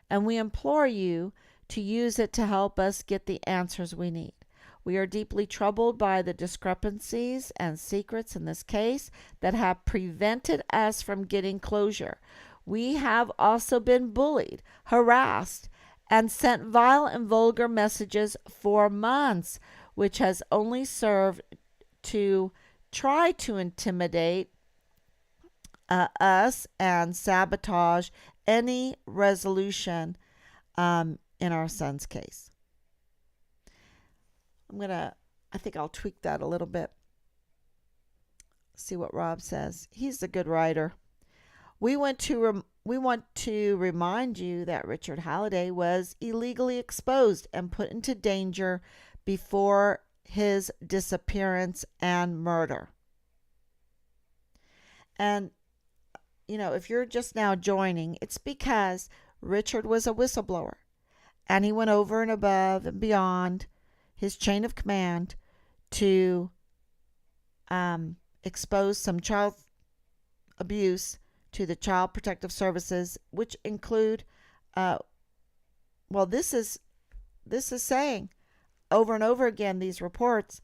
And we implore you to use it to help us get the answers we need. We are deeply troubled by the discrepancies and secrets in this case that have prevented us from getting closure. We have also been bullied, harassed, and sent vile and vulgar messages for months, which has only served to try to intimidate us and sabotage any resolution in our son's case. I think I'll tweak that a little bit. See what Rob says. He's a good writer. We want to remind you that Richard Halliday was illegally exposed and put into danger before his disappearance and murder. And, if you're just now joining, it's because Richard was a whistleblower and he went over and above and beyond his chain of command to expose some child abuse to the Child Protective Services, which include, this is saying over and over again, these reports,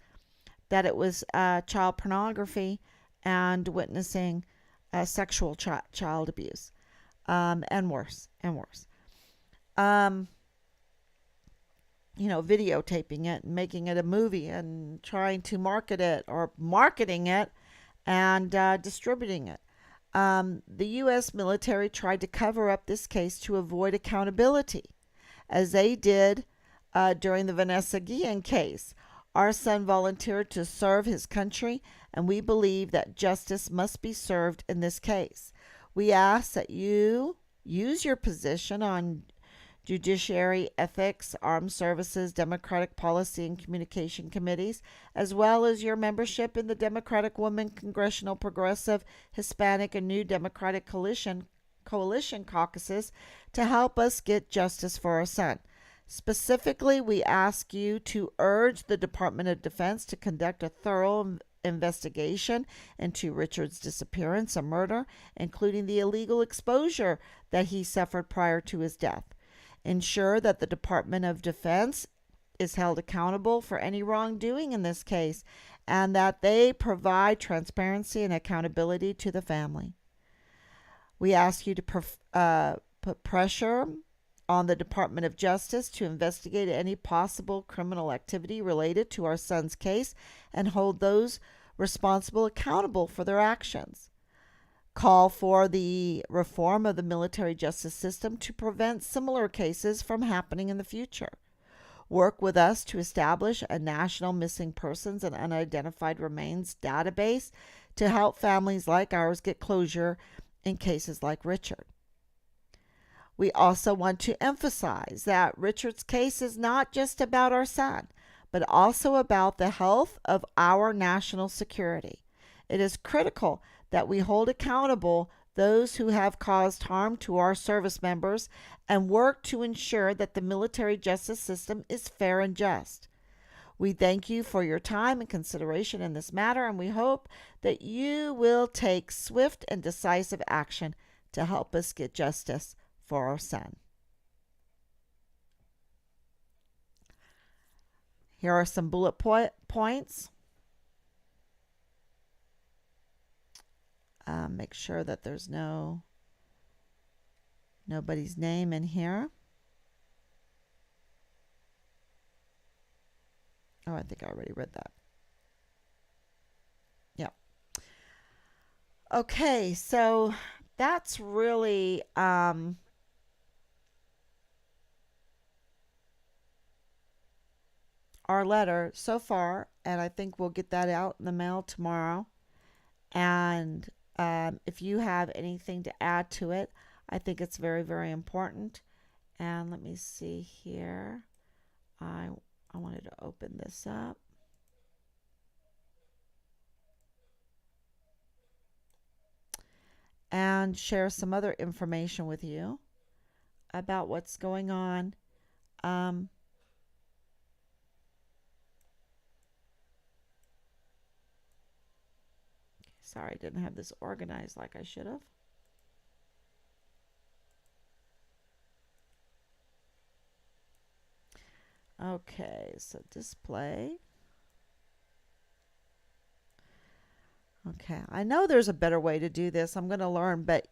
that it was child pornography and witnessing sexual child abuse, and worse and worse. Videotaping it and making it a movie and trying to marketing it and distributing it. The U.S. military tried to cover up this case to avoid accountability, as they did during the Vanessa Guillen case. Our son volunteered to serve his country, and we believe that justice must be served in this case. We ask that you use your position on Judiciary, Ethics, Armed Services, Democratic Policy and Communication Committees, as well as your membership in the Democratic Women Congressional Progressive, Hispanic, and New Democratic Coalition caucuses to help us get justice for our son. Specifically, we ask you to urge the Department of Defense to conduct a thorough investigation into Richard's disappearance and murder, including the illegal exposure that he suffered prior to his death. Ensure that the Department of Defense is held accountable for any wrongdoing in this case, and that they provide transparency and accountability to the family. We ask you to put pressure on the Department of Justice to investigate any possible criminal activity related to our son's case and hold those responsible accountable for their actions. Call for the reform of the military justice system to prevent similar cases from happening in the future. Work with us to establish a national missing persons and unidentified remains database to help families like ours get closure in cases like Richard. We also want to emphasize that Richard's case is not just about our son, but also about the health of our national security. It is critical that we hold accountable those who have caused harm to our service members and work to ensure that the military justice system is fair and just. We thank you for your time and consideration in this matter, and we hope that you will take swift and decisive action to help us get justice for our son. Here are some bullet points. Make sure that there's nobody's name in here. Oh, I think I already read that. Yeah. Okay, so that's really our letter so far, and I think we'll get that out in the mail tomorrow. And if you have anything to add to it, I think it's very, very important. And let me see here. I wanted to open this up. And share some other information with you about what's going on. Sorry, I didn't have this organized like I should have. Okay, so display. Okay, I know there's a better way to do this. I'm going to learn, but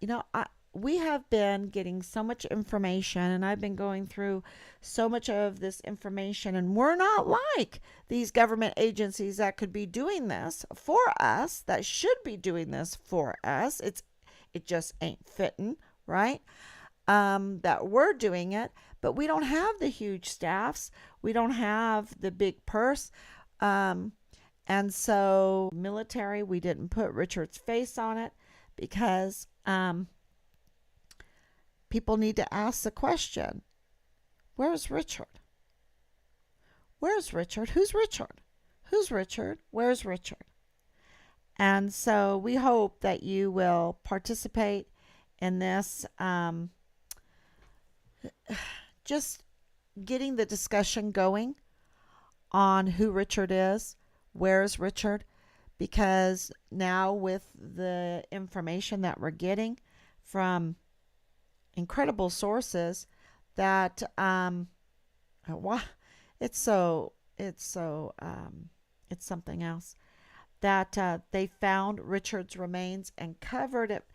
we have been getting so much information, and I've been going through so much of this information, and we're not like these government agencies that could be doing this for us, that should be doing this for us. it just ain't fitting, right? That we're doing it, but we don't have the huge staffs. We don't have the big purse. Um, and so, military, we didn't put Richard's face on it because people need to ask the question, where's Richard? Where's Richard? Who's Richard? Who's Richard? Where's Richard? And so we hope that you will participate in this, just getting the discussion going on who Richard is, where's Richard, because now with the information that we're getting from incredible sources that wha- it's something else that they found Richard's remains and covered it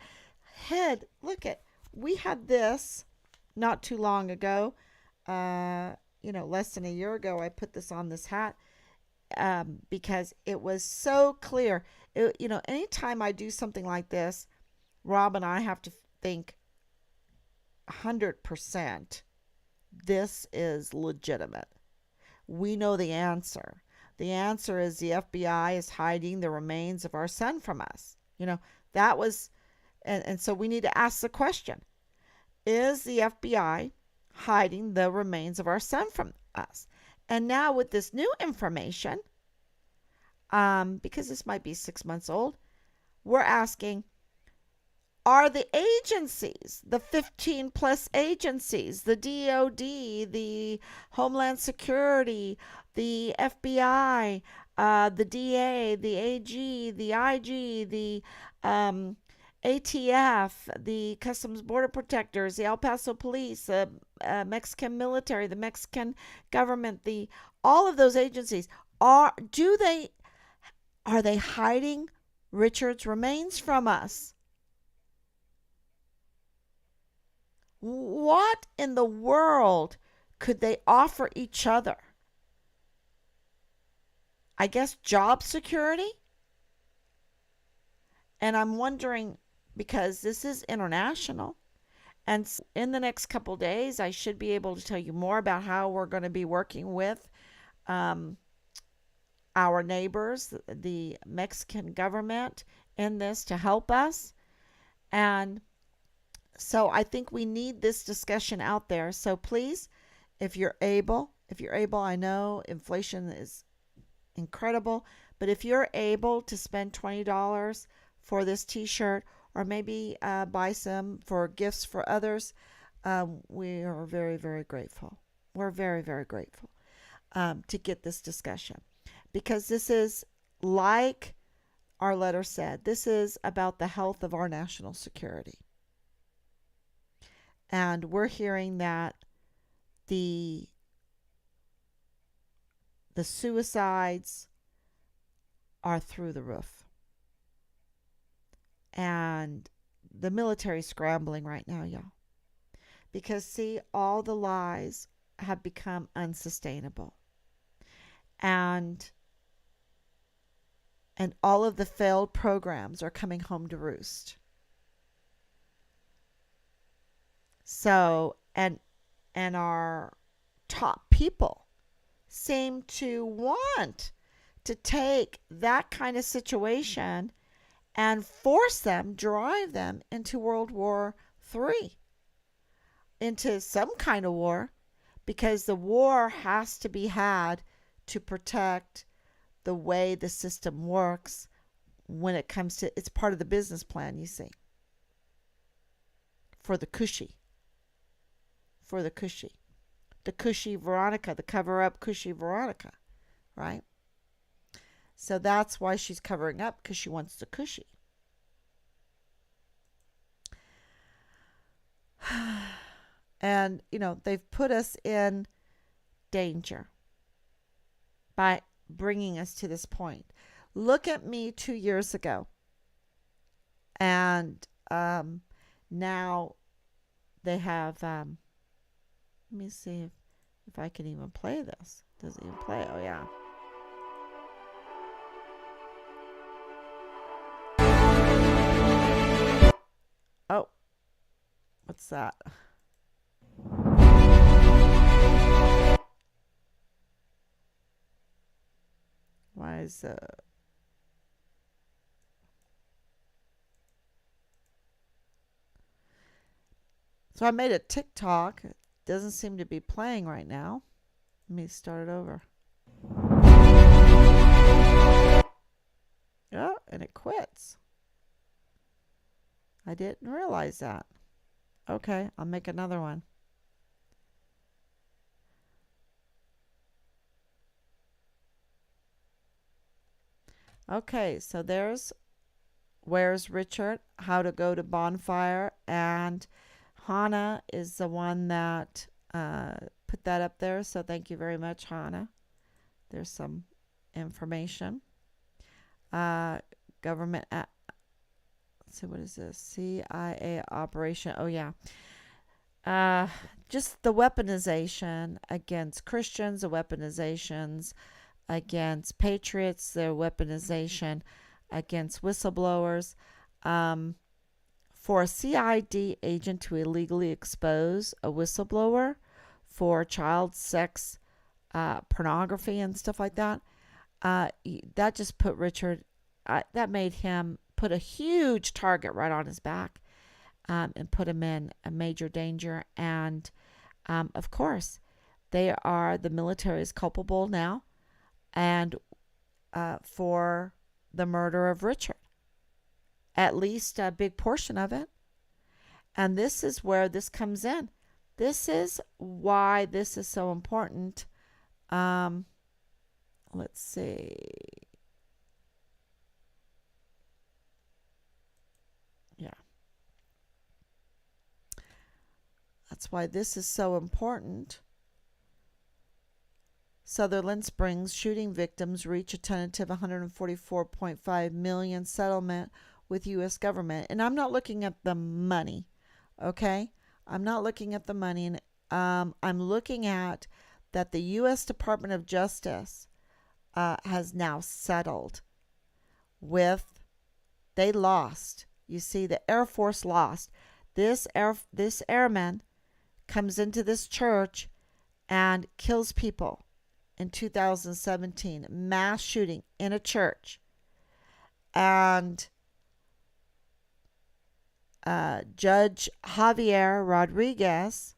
head. Look at, we had this not too long ago, less than a year ago. I put this on this hat because it was so clear. Anytime I do something like this, Rob and I have to think 100% this is legitimate. We know the answer. The answer is the FBI is hiding the remains of our son from us. That was, and so we need to ask the question, is the FBI hiding the remains of our son from us? And now with this new information, because this might be 6 months old, we're asking, are the agencies, the 15 plus agencies, the DOD, the Homeland Security, the FBI, the DA, the AG, the IG, the ATF, the Customs Border Protectors, the El Paso Police, the Mexican military, the Mexican government, all of those agencies, are they hiding Richard's remains from us? What in the world could they offer each other? I guess job security? And I'm wondering, because this is international, and in the next couple days, I should be able to tell you more about how we're going to be working with our neighbors, the Mexican government, in this to help us. And so I think we need this discussion out there. So please, if you're able, I know inflation is incredible, but if you're able to spend $20 for this t-shirt, or maybe buy some for gifts for others, we are very, very grateful. We're very, very grateful to get this discussion, because this is, like our letter said, this is about the health of our national security. And we're hearing that the suicides are through the roof. And the military is scrambling right now, y'all. Because, see, all the lies have become unsustainable. And all of the failed programs are coming home to roost. So, and our top people seem to want to take that kind of situation and drive them into World War III, into some kind of war, because the war has to be had to protect the way the system works when it comes to, it's part of the business plan, you see, for the cushy Veronica, the cover-up cushy Veronica, right? So that's why she's covering up, because she wants the cushy. And, they've put us in danger by bringing us to this point. Look at me 2 years ago. And now they have, let me see if I can even play this. Does it even play? Oh, yeah. What's that? Why is So I made a TikTok. It doesn't seem to be playing right now. Let me start it over. Oh, and it quits. I didn't realize that. Okay, I'll make another one. Okay, so there's Where's Richard? How to Go to Bonfire. And Hannah is the one that put that up there. So thank you very much, Hannah. There's some information. Uh, government. Let's see, what is this? CIA operation. Oh, yeah. Uh, just the weaponization against Christians, the weaponizations against patriots, their weaponization against whistleblowers. Um, for a CID agent to illegally expose a whistleblower for child sex, pornography, and stuff like that, that just put Richard, that made him put a huge target right on his back, and put him in a major danger. And of course, the military is culpable now, and for the murder of Richard, at least a big portion of it. And this is where this comes in. This is why this is so important. Let's see. Yeah. That's why this is so important. Sutherland Springs shooting victims reach a tentative 144.5 million settlement with U.S. government. And I'm not looking at the money, okay? I'm not looking at the money. And I'm looking at that the U.S. Department of Justice has now settled with, they lost. You see, the Air Force lost. This airman comes into this church and kills people in 2017, mass shooting in a church. And Judge Javier Rodriguez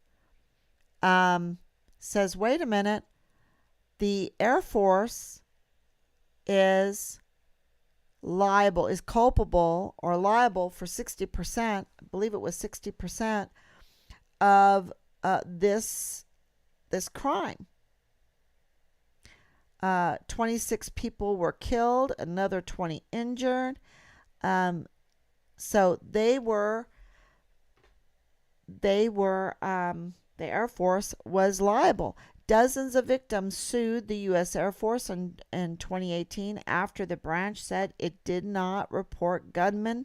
says, wait a minute, the Air Force is culpable or liable for 60%, I believe it was 60% of this crime. 26 people were killed, another 20 injured. So the Air Force was liable. Dozens of victims sued the U.S. Air Force in 2018 after the branch said it did not report gunman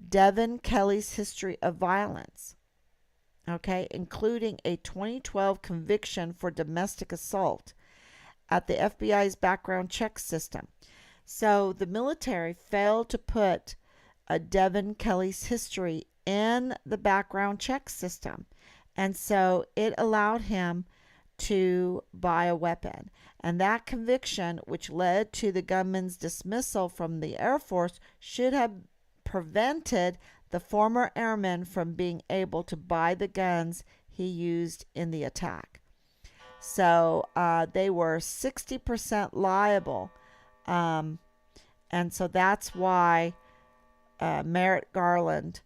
Devin Kelley's history of violence, okay, including a 2012 conviction for domestic assault at the FBI's background check system. So the military failed to put Devin Kelley's history in the background check system. And so it allowed him to buy a weapon. And that conviction, which led to the gunman's dismissal from the Air Force, should have prevented the former airman from being able to buy the guns he used in the attack. So they were 60% liable. And so that's why Merrick Garland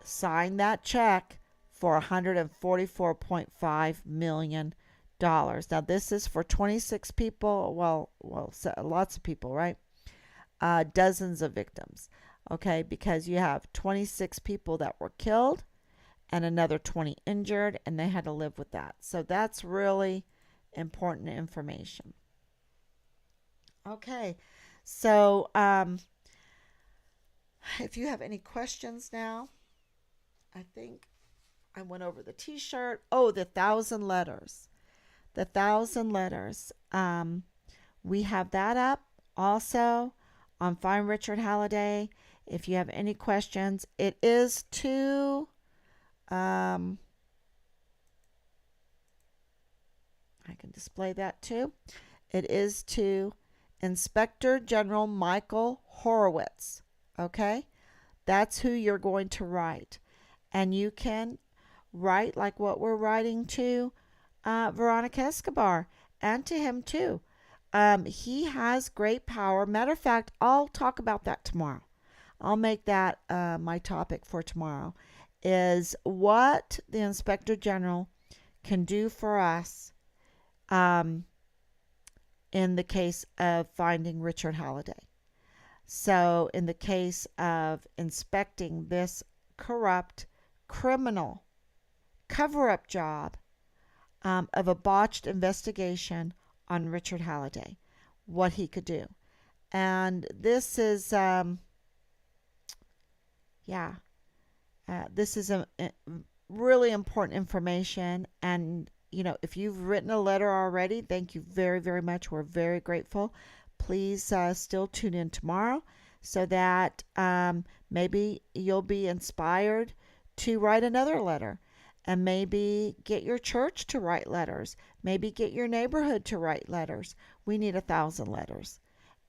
signed that check for $144.5 million. Now, this is for 26 people. Well, lots of people, right? Dozens of victims. Okay, because you have 26 people that were killed and another 20 injured, and they had to live with that. So that's really important information. Okay, so if you have any questions now, I think I went over the T-shirt. Oh, the 1,000 letters. The 1,000 letters. We have that up also on Find Richard Halliday. If you have any questions, it is to Um, I can display that too. It is to Inspector General Michael Horowitz. Okay? That's who you're going to write. And you can write like what we're writing to Veronica Escobar and to him too. He has great power. Matter of fact, I'll talk about that tomorrow. I'll make that my topic for tomorrow is what the Inspector General can do for us um, in the case of finding Richard Halliday. So, in the case of inspecting this corrupt criminal cover up job of a botched investigation on Richard Halliday, what he could do. And this is, yeah, this is a really important information. And, if you've written a letter already, thank you very, very much. We're very grateful. Please still tune in tomorrow so that maybe you'll be inspired to write another letter and maybe get your church to write letters. Maybe get your neighborhood to write letters. We need 1,000 letters.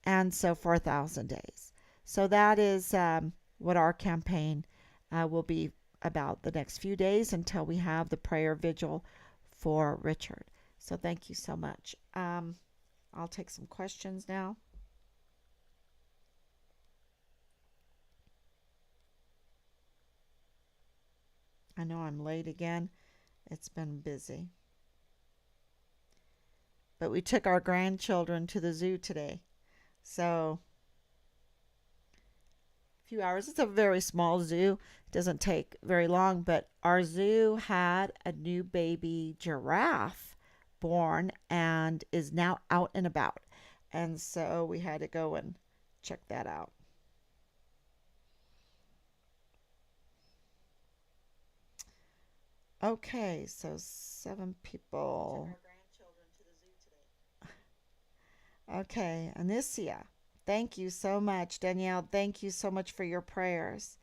And so for 1,000 days. So that is what our campaign will be about the next few days until we have the prayer vigil for Richard. So thank you so much. I'll take some questions now. I know I'm late again. It's been busy. But we took our grandchildren to the zoo today. So a few hours. It's a very small zoo. It doesn't take very long, but our zoo had a new baby giraffe born and is now out and about. And so we had to go and check that out. Okay, so 7 people. Okay, Anicia, thank you so much. Danielle, thank you so much for your prayers.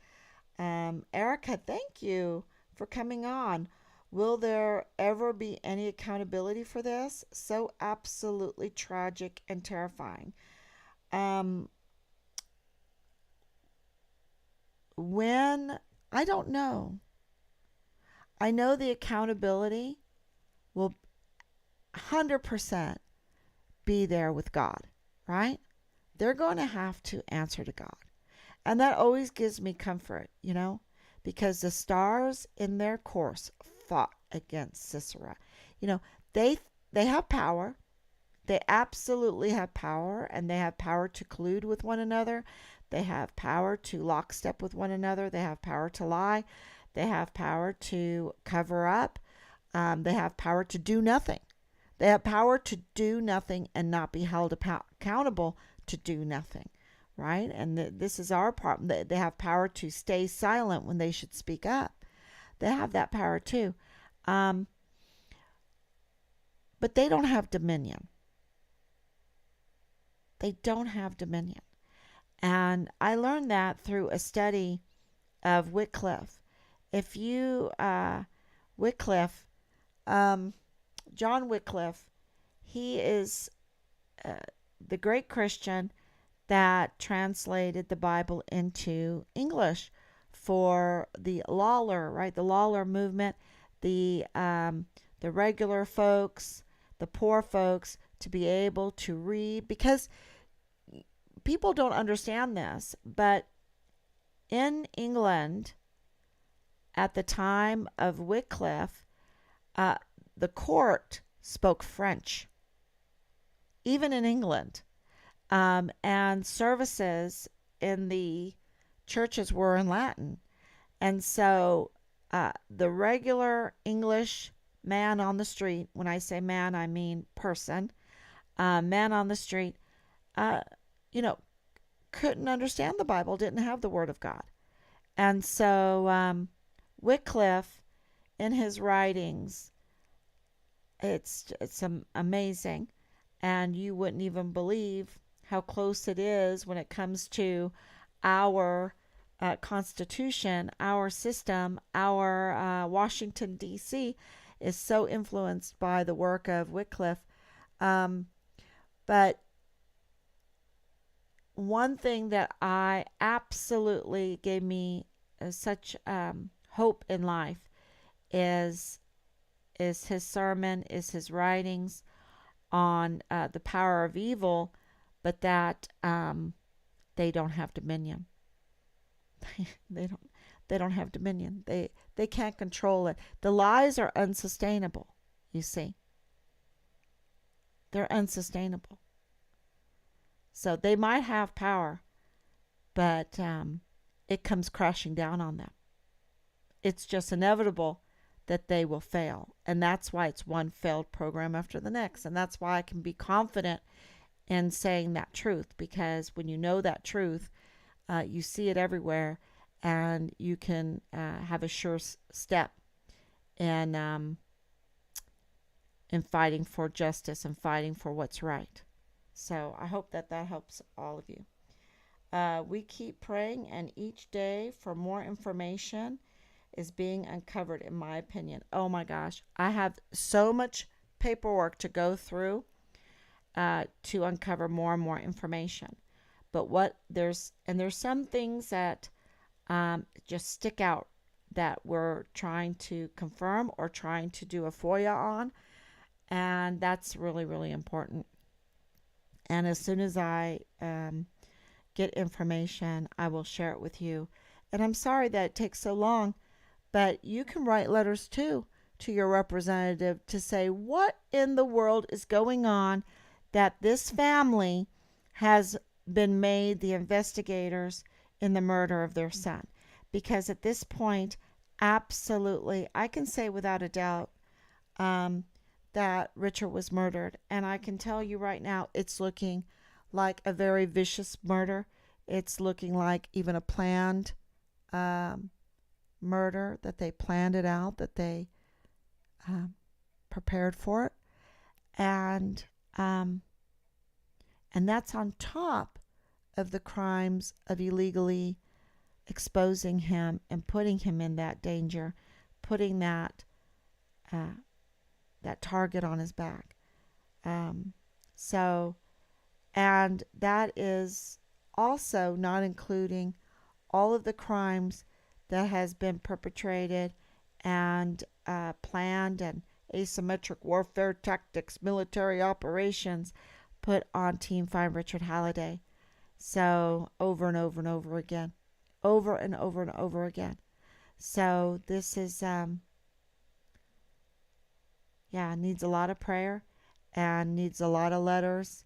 Erica, thank you for coming on. Will there ever be any accountability for this? So absolutely tragic and terrifying. Um, when, I don't know. I know the accountability will 100% be there with God, right? They're going to have to answer to God. And that always gives me comfort, because the stars in their course fought against Sisera. You know, they they have power. They absolutely have power, and they have power to collude with one another. They have power to lockstep with one another. They have power to lie. They have power to cover up. They have power to do nothing. They have power to do nothing and not be held accountable to do nothing, right? And this is our problem. They have power to stay silent when they should speak up. They have that power too. Um, but they don't have dominion. They don't have dominion. And I learned that through a study of Wycliffe. If you, Wycliffe, um, John Wycliffe, he is uh, the great Christian that translated the Bible into English for the Lawler, right? The Lawler movement, the regular folks, the poor folks to be able to read, because people don't understand this, but in England at the time of Wycliffe, uh, the court spoke French, even in England. And services in the churches were in Latin. And so the regular English man on the street, when I say man, I mean person, man on the street, uh, you know, couldn't understand the Bible, didn't have the Word of God. And so Wycliffe, in his writings, it's amazing, and you wouldn't even believe how close it is when it comes to our Constitution, our system, our Washington, D.C., is so influenced by the work of Wycliffe. Um, but one thing that I absolutely gave me such hope in life is his sermon, is his writings on the power of evil, but that they don't have dominion. they don't they don't have dominion. They can't control it. The lies are unsustainable. You see, they're unsustainable. So they might have power, but it comes crashing down on them. It's just inevitable that they will fail. And that's why it's one failed program after the next. And that's why I can be confident in saying that truth, because when you know that truth, you see it everywhere, and you can have a sure step in fighting for justice and fighting for what's right. So I hope that that helps all of you. We keep praying, and each day for more information is being uncovered, in my opinion. Oh my gosh, I have so much paperwork to go through to uncover more and more information. But there's some things that just stick out that we're trying to confirm or trying to do a FOIA on, and that's really, really important. And as soon as I get information, I will share it with you. And I'm sorry that it takes so long, but you can write letters too to your representative to say what in the world is going on, that this family has been made the investigators in the murder of their son. Because at this point, absolutely, I can say without a doubt um, that Richard was murdered. And I can tell you right now, it's looking like a very vicious murder. It's looking like even a planned um, murder, that they planned it out, that they um, prepared for it. And um, and that's on top of the crimes of illegally exposing him and putting him in that danger, putting uh, that target on his back. Um, so, and that is also not including all of the crimes that has been perpetrated and planned, and asymmetric warfare tactics, military operations put on Team 5 Richard Halliday. So over and over and over again, over and over and over again. So this is yeah, needs a lot of prayer and needs a lot of letters.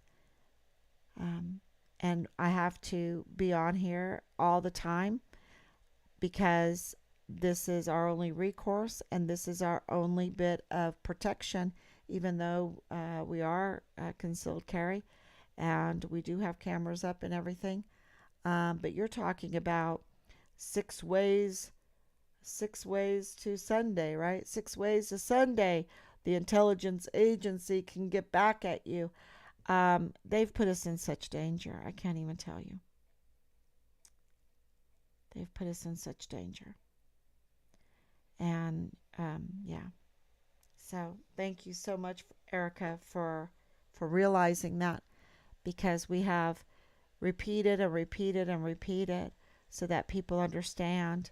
Um, and I have to be on here all the time because this is our only recourse and this is our only bit of protection, even though we are concealed carry and we do have cameras up and everything. But you're talking about six ways, 6 ways to Sunday, right? 6 ways to Sunday. The intelligence agency can get back at you. They've put us in such danger. I can't even tell you. They've put us in such danger. And yeah. So thank you so much, Erica, for realizing that, because we have repeated and repeated and repeated so that people understand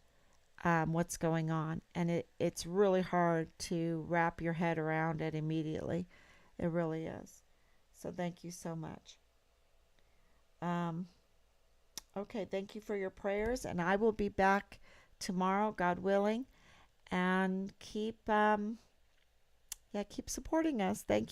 what's going on. And it's really hard to wrap your head around it immediately. It really is. So thank you so much. Um, okay, thank you for your prayers, and I will be back tomorrow, God willing, and keep yeah, keep supporting us. Thank you.